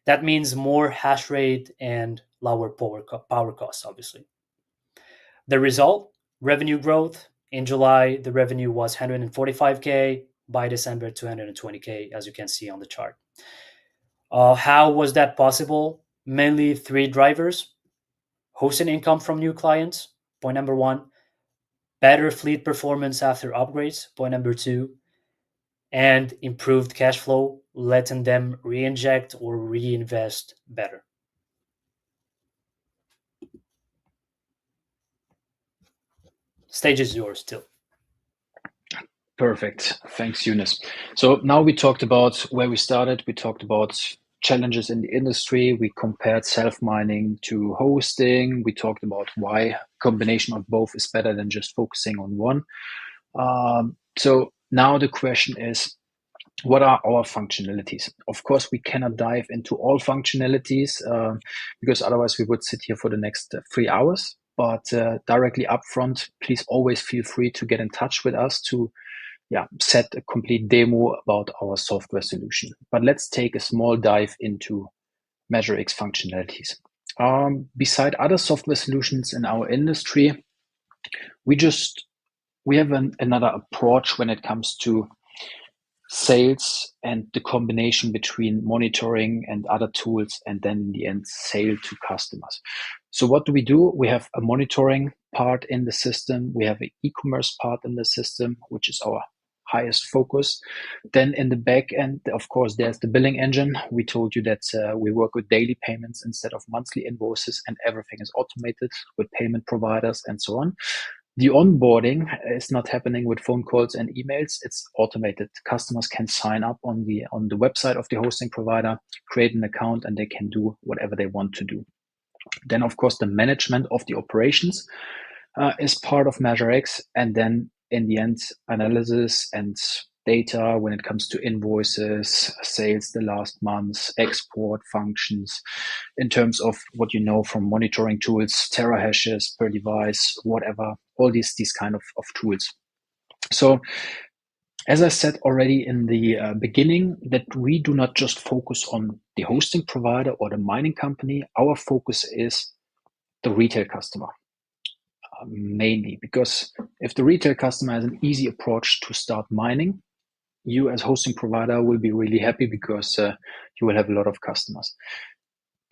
That means more hash rate and lower power costs, obviously. The result, revenue growth. In July, the revenue was 145K. By December, 220K, as you can see on the chart. How was that possible? Mainly three drivers: hosting income from new clients, point number one; better fleet performance after upgrades, point number two; and improved cash flow, letting them re-inject or reinvest better. Stage is yours still. Perfect. Thanks, Eunice. So now we talked about where we started. We talked about challenges in the industry. We compared self-mining to hosting. We talked about why combination of both is better than just focusing on one. So now the question is, what are our functionalities? Of course, we cannot dive into all functionalities because otherwise we would sit here for the next 3 hours. But directly upfront, please always feel free to get in touch with us to set a complete demo about our software solution. But let's take a small dive into MeasureX functionalities. Beside other software solutions in our industry, we have another approach when it comes to sales and the combination between monitoring and other tools, and then in the end, sale to customers. So what do? We have a monitoring part in the system. We have an e-commerce part in the system, which is our highest focus. Then in the back end, of course, there's the billing engine. We told you that we work with daily payments instead of monthly invoices, and everything is automated with payment providers and so on. The onboarding is not happening with phone calls and emails. It's automated. Customers can sign up on the website of the hosting provider, create an account, and they can do whatever they want to do. Then, of course, the management of the operations is part of MeasureX, and then in the end, analysis and data when it comes to invoices, sales the last months, export functions, in terms of what you know from monitoring tools, terahashes per device, whatever, all these kind of tools. So as I said already in the beginning, that we do not just focus on the hosting provider or the mining company. Our focus is the retail customer, mainly because if the retail customer has an easy approach to start mining, you as hosting provider will be really happy because you will have a lot of customers.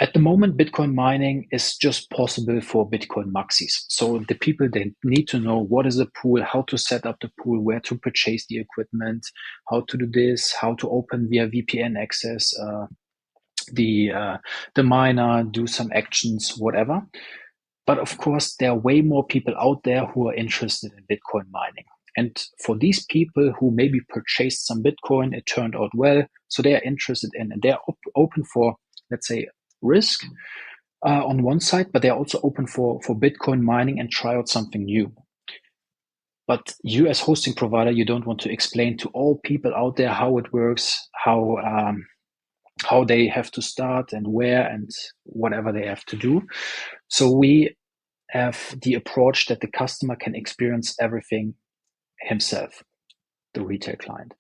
At the moment, Bitcoin mining is just possible for Bitcoin maxis. So the people, they need to know what is a pool, how to set up the pool, where to purchase the equipment, how to do this, how to open via VPN access the miner, do some actions, whatever. But of course, there are way more people out there who are interested in Bitcoin mining. And for these people who maybe purchased some Bitcoin, it turned out well, so they are interested in, and they're open for, let's say, risk on one side, but they're also open for Bitcoin mining and try out something new. But you as hosting provider, you don't want to explain to all people out there how it works, how they have to start and where and whatever they have to do. So we have the approach that the customer can experience everything himself, the retail client.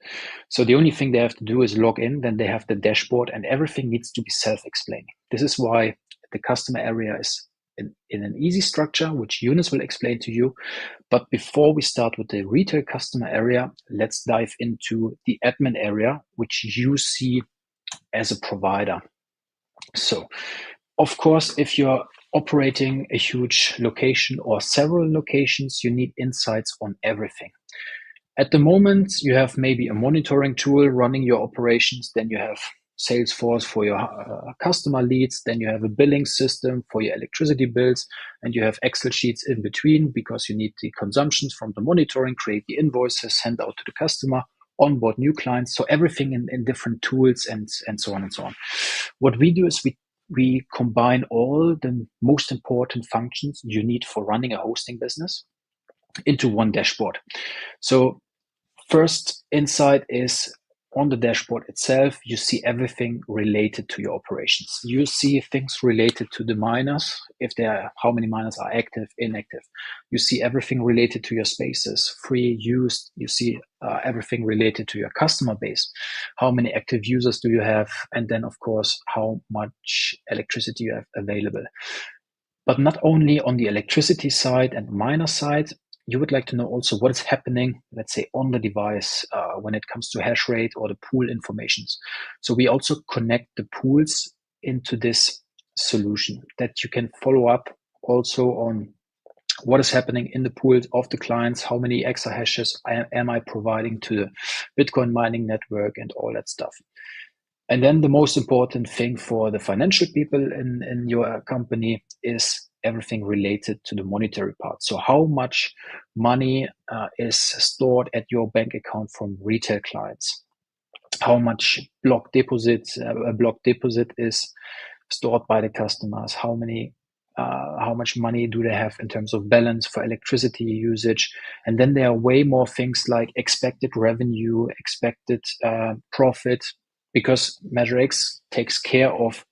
So the only thing they have to do is log in, then they have the dashboard, and everything needs to be self-explaining. This is why the customer area is in an easy structure, which Yunus will explain to you. But before we start with the retail customer area, let's dive into the admin area, which you see as a provider. So, of course, if you're operating a huge location or several locations, you need insights on everything. At the moment, you have maybe a monitoring tool running your operations, then you have Salesforce for your customer leads, then you have a billing system for your electricity bills, and you have Excel sheets in between because you need the consumptions from the monitoring, create the invoices, send out to the customer, onboard new clients. So everything in different tools and so on and so on. What we do is we combine all the most important functions you need for running a hosting business into one dashboard. So first insight is on the dashboard itself, you see everything related to your operations. You see things related to the miners, if there are, how many miners are active, inactive. You see everything related to your spaces, free, used. You see everything related to your customer base. How many active users do you have? And then, of course, how much electricity you have available. But not only on the electricity side and miner side, you would like to know also what is happening, let's say, on the device when it comes to hash rate or the pool informations. So we also connect the pools into this solution that you can follow up also on what is happening in the pools of the clients, how many exahashes am I providing to the Bitcoin mining network and all that stuff. And then the most important thing for the financial people in your company is everything related to the monetary part. So how much money is stored at your bank account from retail clients? How much block deposit is stored by the customers? How much money do they have in terms of balance for electricity usage? And then there are way more things like expected revenue, expected profit, because MeasureX takes care of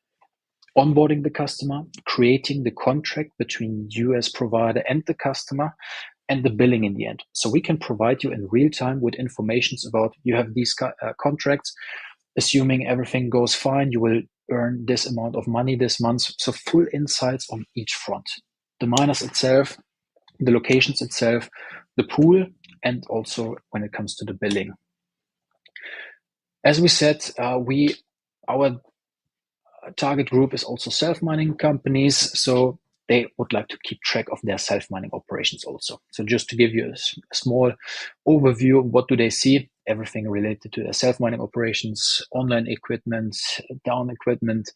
onboarding the customer, creating the contract between you as provider and the customer, and the billing in the end. So we can provide you in real time with informations about you have these contracts. Assuming everything goes fine, you will earn this amount of money this month. So full insights on each front. The miners itself, the locations itself, the pool, and also when it comes to the billing. As we said, our target group is also self-mining companies, so they would like to keep track of their self-mining operations also. So just to give you a small overview of what do they see, everything related to their self-mining operations, online equipment, down equipment,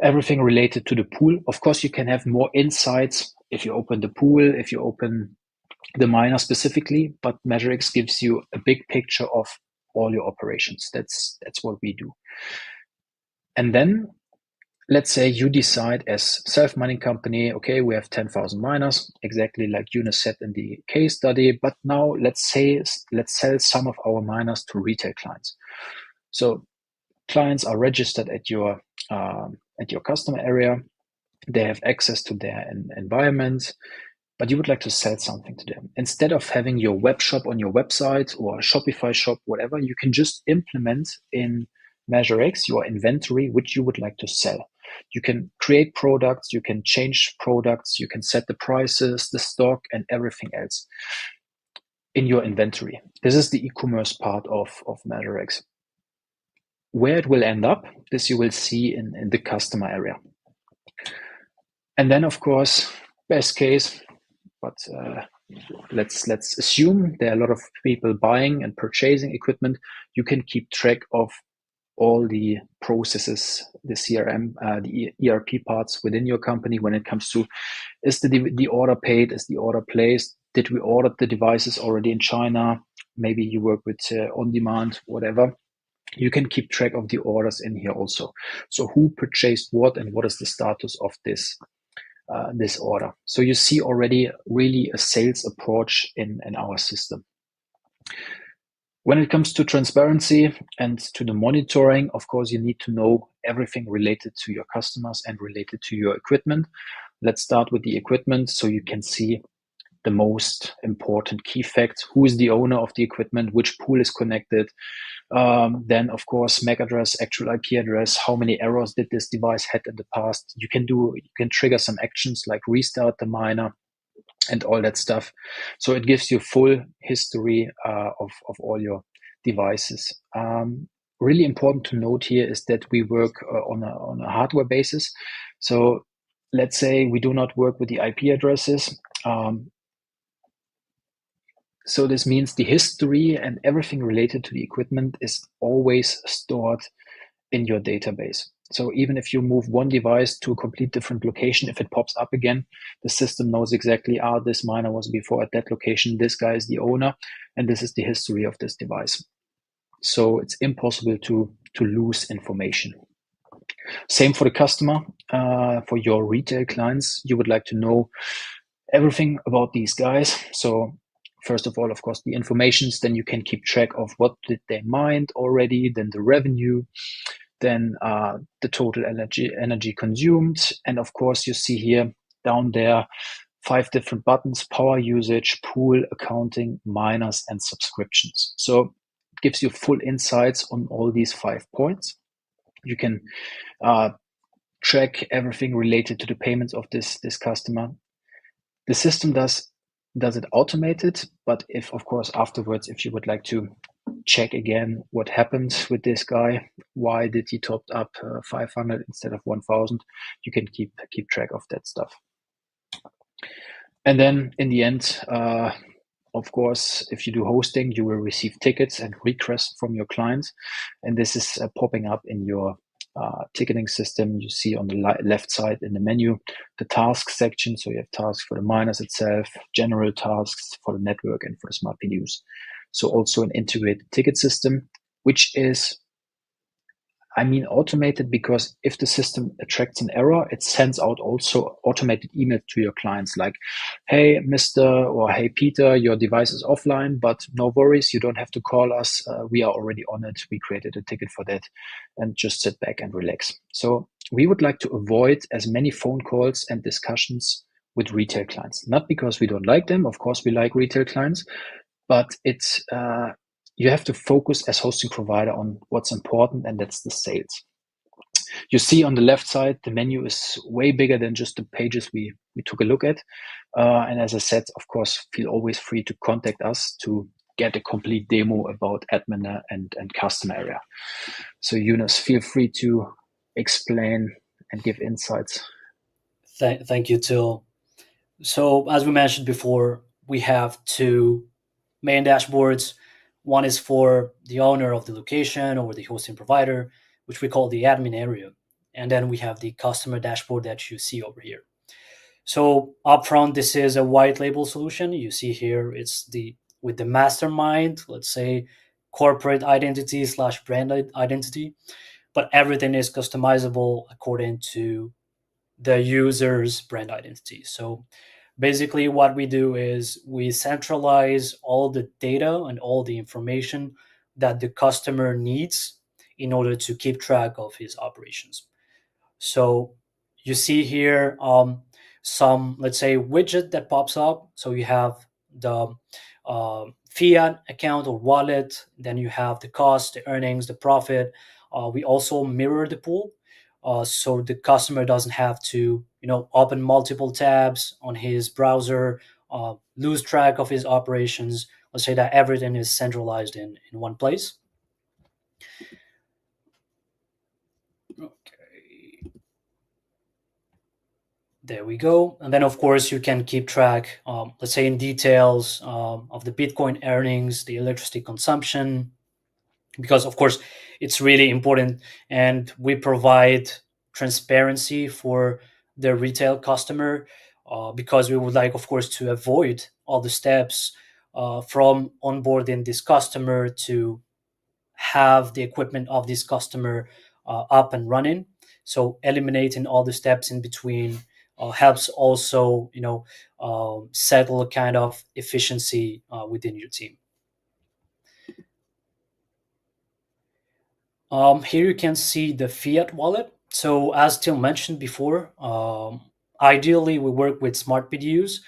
everything related to the pool. Of course, you can have more insights if you open the pool, if you open the miner specifically, but MeasureX gives you a big picture of all your operations. That's what we do. And then let's say you decide as self-mining company, okay, we have 10,000 miners, exactly like Yunus said in the case study, but now let's sell some of our miners to retail clients. So clients are registered at your customer area. They have access to their environment, but you would like to sell something to them. Instead of having your web shop on your website or a Shopify shop, whatever, you can just implement in MeasureX your inventory, which you would like to sell. You can create products, you can change products, you can set the prices, the stock, and everything else in your inventory. This is the e-commerce part of MeasureX. Where it will end up, this you will see in the customer area. And then, of course, best case, but let's assume there are a lot of people buying and purchasing equipment. You can keep track of all the processes, the CRM, the ERP parts within your company when it comes to, is the order paid, is the order placed, did we order the devices already in China? Maybe you work with on demand, whatever. You can keep track of the orders in here also. So who purchased what and what is the status of this order. So you see already really a sales approach in our system. When it comes to transparency and to the monitoring, of course, you need to know everything related to your customers and related to your equipment. Let's start with the equipment so you can see the most important key facts. Who is the owner of the equipment? Which pool is connected? Then, of course, MAC address, actual IP address. How many errors did this device had in the past? You can trigger some actions like restart the miner and all that stuff. So it gives you full history of all your devices. Really important to note here is that we work on a hardware basis. So let's say we do not work with the IP addresses. So this means the history and everything related to the equipment is always stored in your database. So even if you move one device to a complete different location, if it pops up again, the system knows exactly, this miner was before at that location, this guy is the owner, and this is the history of this device. So it's impossible to lose information. Same for the customer. For your retail clients, you would like to know everything about these guys. So first of all, of course, the informations, then you can keep track of what did they mine already, then the revenue, then the total energy consumed. And of course, you see here down there, 5 different buttons: power usage, pool, accounting, miners, and subscriptions. So it gives you full insights on all these 5 points. You can track everything related to the payments of this customer. The system does it automated, but if, of course, afterwards, if you would like to check again what happened with this guy, why did he top up 500 instead of 1000, you can keep track of that stuff. And then in the end, of course, if you do hosting, you will receive tickets and requests from your clients, and this is popping up in your ticketing system. You see on the left side in the menu the tasks section. So you have tasks for the miners itself, general tasks for the network, and for the smart PDUs. So also an integrated ticket system, which is, automated, because if the system attracts an error, it sends out also automated email to your clients like, hey, Mr. or hey, Peter, your device is offline, but no worries, you don't have to call us. We are already on it. We created a ticket for that, and just sit back and relax. So we would like to avoid as many phone calls and discussions with retail clients, not because we don't like them. Of course, we like retail clients, but it's you have to focus as hosting provider on what's important, and that's the sales. You see on the left side, the menu is way bigger than just the pages we took a look at. And as I said, of course, feel always free to contact us to get a complete demo about admin and customer area. So Yunus, feel free to explain and give insights. Thank you, Till. So as we mentioned before, we have 2 main dashboards. One is for the owner of the location or the hosting provider, which we call the admin area. And then we have the customer dashboard that you see over here. So upfront, this is a white label solution. You see here, it's with the MasterMINED, let's say, corporate identity / brand identity. but everything is customizable according to the user's brand identity. So basically what we do is we centralize all the data and all the information that the customer needs in order to keep track of his operations. So you see here some, let's say, widget that pops up. So you have the fiat account or wallet, then you have the cost, the earnings, the profit. We also mirror the pool, so the customer doesn't have to, open multiple tabs on his browser, lose track of his operations. Let's say that everything is centralized in one place. Okay. There we go. And then, of course, you can keep track, let's say, in details of the Bitcoin earnings, the electricity consumption, because, of course, it's really important. And we provide transparency for the retail customer because we would like, of course, to avoid all the steps from onboarding this customer to have the equipment of this customer up and running. So eliminating all the steps in between helps also, settle a kind of efficiency within your team. Here you can see the fiat wallet. So as Till mentioned before, ideally we work with smart PDUs.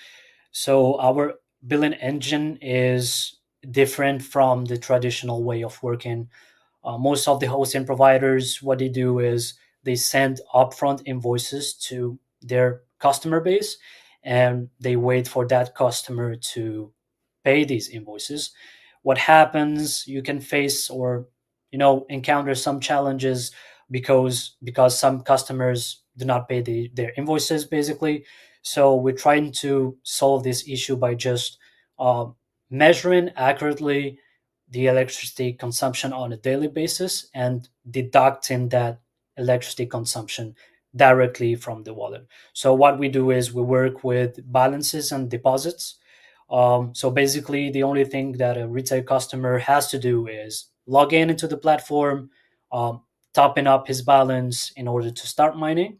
So our billing engine is different from the traditional way of working. Most of the hosting providers, what they do is they send upfront invoices to their customer base, and they wait for that customer to pay these invoices. What happens, you can face or encounter some challenges because some customers do not pay their invoices, basically. So we're trying to solve this issue by just measuring accurately the electricity consumption on a daily basis and deducting that electricity consumption directly from the wallet. So what we do is we work with balances and deposits. So basically, the only thing that a retail customer has to do is log in into the platform, topping up his balance in order to start mining,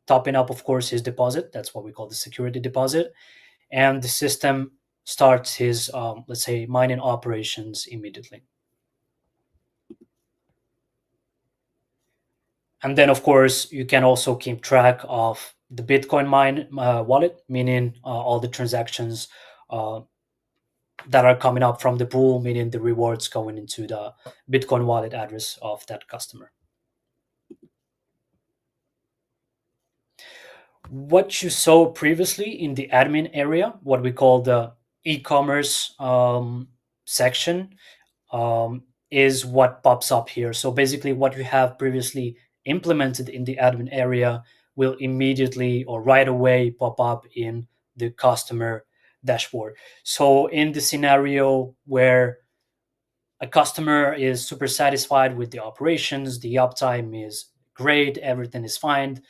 topping up, of course, his deposit. That's what we call the security deposit. And the system starts his, let's say, mining operations immediately. And then, of course, you can also keep track of the Bitcoin mine wallet, meaning all the transactions that are coming up from the pool, meaning the rewards going into the Bitcoin wallet address of that customer. What you saw previously in the admin area, what we call the e-commerce section, is what pops up here. So basically what you have previously implemented in the admin area will immediately or right away pop up in the customer dashboard. So in the scenario where a customer is super satisfied with the operations, the uptime is great, everything is fine,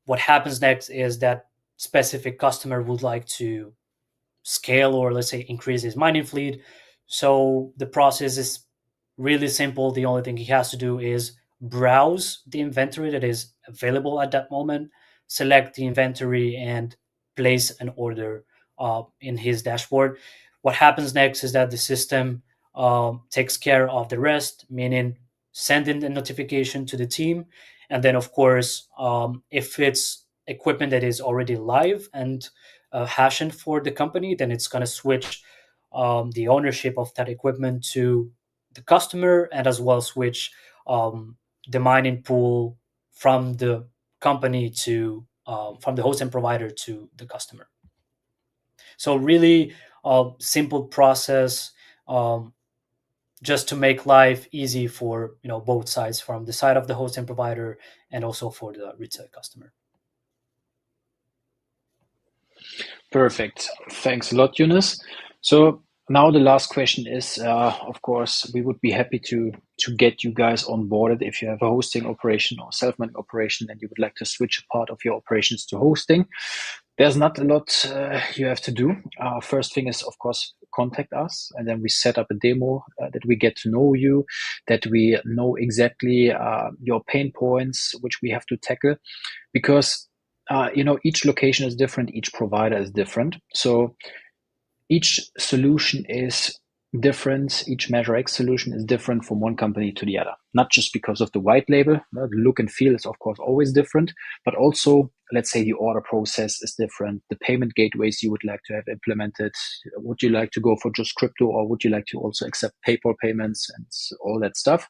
what happens next is that specific customer would like to scale or, let's say, increase his mining fleet. So the process is really simple. The only thing he has to do is browse the inventory that is available at that moment, select the inventory, and place an order in his dashboard. What happens next is that the system takes care of the rest, meaning sending the notification to the team. And then, of course, if it's equipment that is already live and hashing for the company, then it's going to switch the ownership of that equipment to the customer, and as well switch the mining pool from the company to from the hosting provider to the customer. So really simple process, just to make life easy for both sides, from the side of the hosting provider and also for the retail customer. Perfect. Thanks a lot, Yunus. So now the last question is, of course, we would be happy to get you guys on board if you have a hosting operation or self-mining operation and you would like to switch a part of your operations to hosting. There's not a lot you have to do. First thing is, of course, contact us, and then we set up a demo that we get to know you, that we know exactly your pain points, which we have to tackle, because each location is different, each provider is different, so each solution is different. Each MeasureX solution is different from one company to the other, not just because of the white label. The look and feel is, of course, always different, but also, let's say, the order process is different. The payment gateways you would like to have implemented. Would you like to go for just crypto, or would you like to also accept PayPal payments and all that stuff?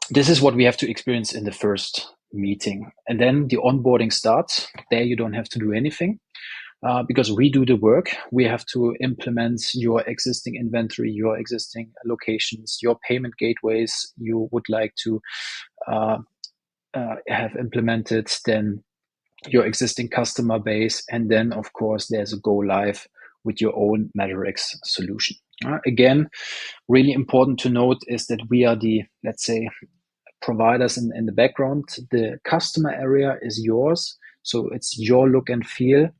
This is what we have to experience in the first meeting. And then the onboarding starts. There you don't have to do anything. Because we do the work. We have to implement your existing inventory, your existing locations, your payment gateways you would like to have implemented, then your existing customer base, and then, of course, there's a go live with your own MeasureX solution. Again, really important to note is that we are the, let's say, providers in the background. The customer area is yours, so it's your look and feel.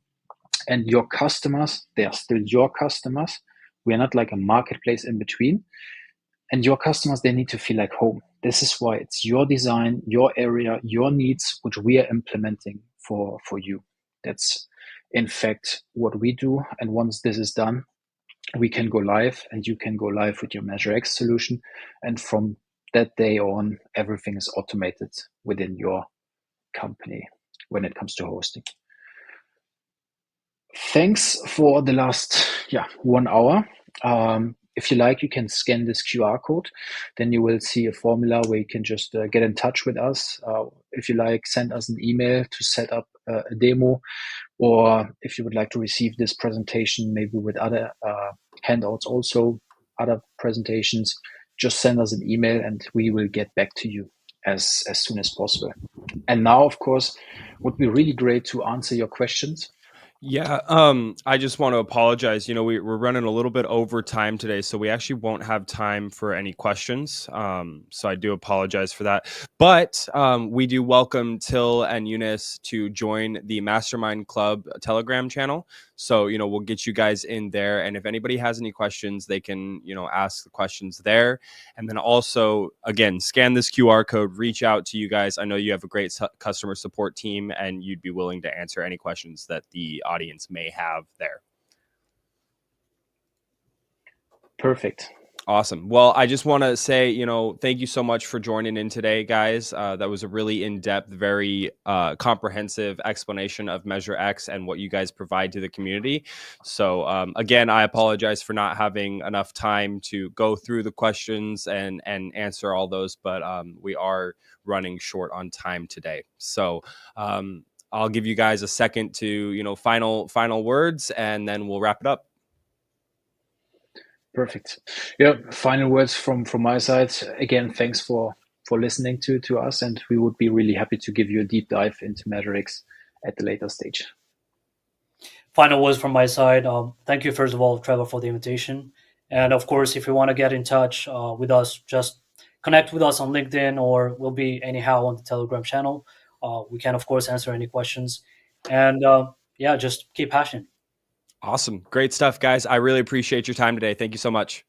And your customers, they are still your customers. We are not like a marketplace in between. And your customers, they need to feel like home. This is why it's your design, your area, your needs, which we are implementing for you. That's, in fact, what we do. And once this is done, we can go live, and you can go live with your MeasureX solution. And from that day on, everything is automated within your company when it comes to hosting. Thanks for the last 1 hour. If you like, you can scan this QR code. Then you will see a formula where you can just get in touch with us. If you like, send us an email to set up a demo. Or if you would like to receive this presentation, maybe with other handouts also, other presentations, just send us an email and we will get back to you as soon as possible. And now, of course, would be really great to answer your questions. Yeah, I just want to apologize. We're running a little bit over time today, so we actually won't have time for any questions. So I do apologize for that. But we do welcome Till and Eunice to join the Mastermind Club Telegram channel. So, we'll get you guys in there. And if anybody has any questions, they can, ask the questions there. And then also, again, scan this QR code, reach out to you guys. I know you have a great customer support team, and you'd be willing to answer any questions that the audience may have there. Perfect. Awesome. Well, I just want to say, thank you so much for joining in today, guys. That was a really in-depth, very comprehensive explanation of MeasureX and what you guys provide to the community. So again, I apologize for not having enough time to go through the questions and answer all those, but we are running short on time today. So I'll give you guys a second to, final words, and then we'll wrap it up. Perfect. Yeah, final words from my side. Again, thanks for listening to us, and we would be really happy to give you a deep dive into MeasureX at the later stage. Final words from my side. Thank you, first of all, Trevor, for the invitation. And of course, if you want to get in touch with us, just connect with us on LinkedIn, or we'll be anyhow on the Telegram channel. We can, of course, answer any questions. And just keep passionate. Awesome. Great stuff, guys. I really appreciate your time today. Thank you so much.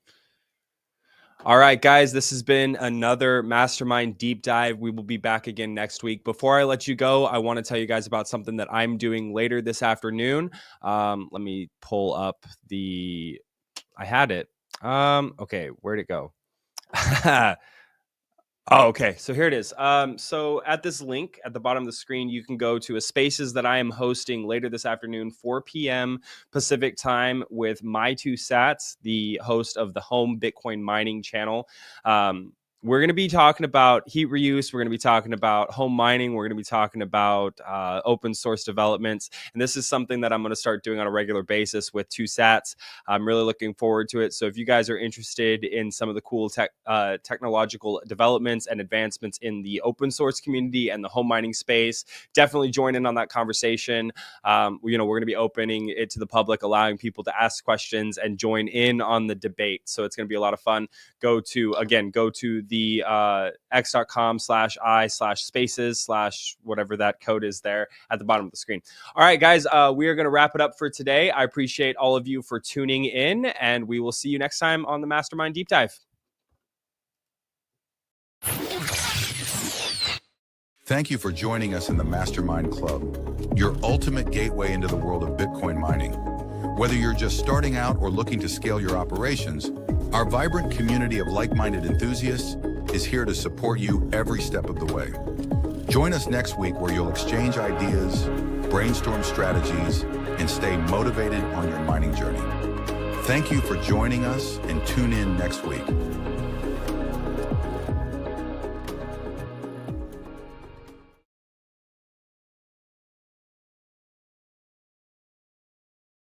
All right, guys, this has been another Mastermind Deep Dive. We will be back again next week. Before I let you go, I want to tell you guys about something that I'm doing later this afternoon. Let me pull up I had it. Okay, where'd it go? Oh, okay. So here it is. So at this link at the bottom of the screen, you can go to a spaces that I am hosting later this afternoon, 4 p.m. Pacific time, with My Two Sats, the host of the Home Bitcoin Mining channel. We're going to be talking about heat reuse. We're going to be talking about home mining. We're going to be talking about open source developments. And this is something that I'm going to start doing on a regular basis with Two Sats. I'm really looking forward to it. So if you guys are interested in some of the cool technological developments and advancements in the open source community and the home mining space, definitely join in on that conversation. We're going to be opening it to the public, allowing people to ask questions and join in on the debate. So it's going to be a lot of fun. Go to the the x.com/i/spaces/ whatever that code is there at the bottom of the screen. All right, guys, we are going to wrap it up for today. I appreciate all of you for tuning in, and we will see you next time on the MasterMIND Deep Dive. Thank you for joining us in the MasterMIND Club, your ultimate gateway into the world of Bitcoin mining. Whether you're just starting out or looking to scale your operations, our vibrant community of like-minded enthusiasts is here to support you every step of the way. Join us next week where you'll exchange ideas, brainstorm strategies, and stay motivated on your mining journey. Thank you for joining us, and tune in next week.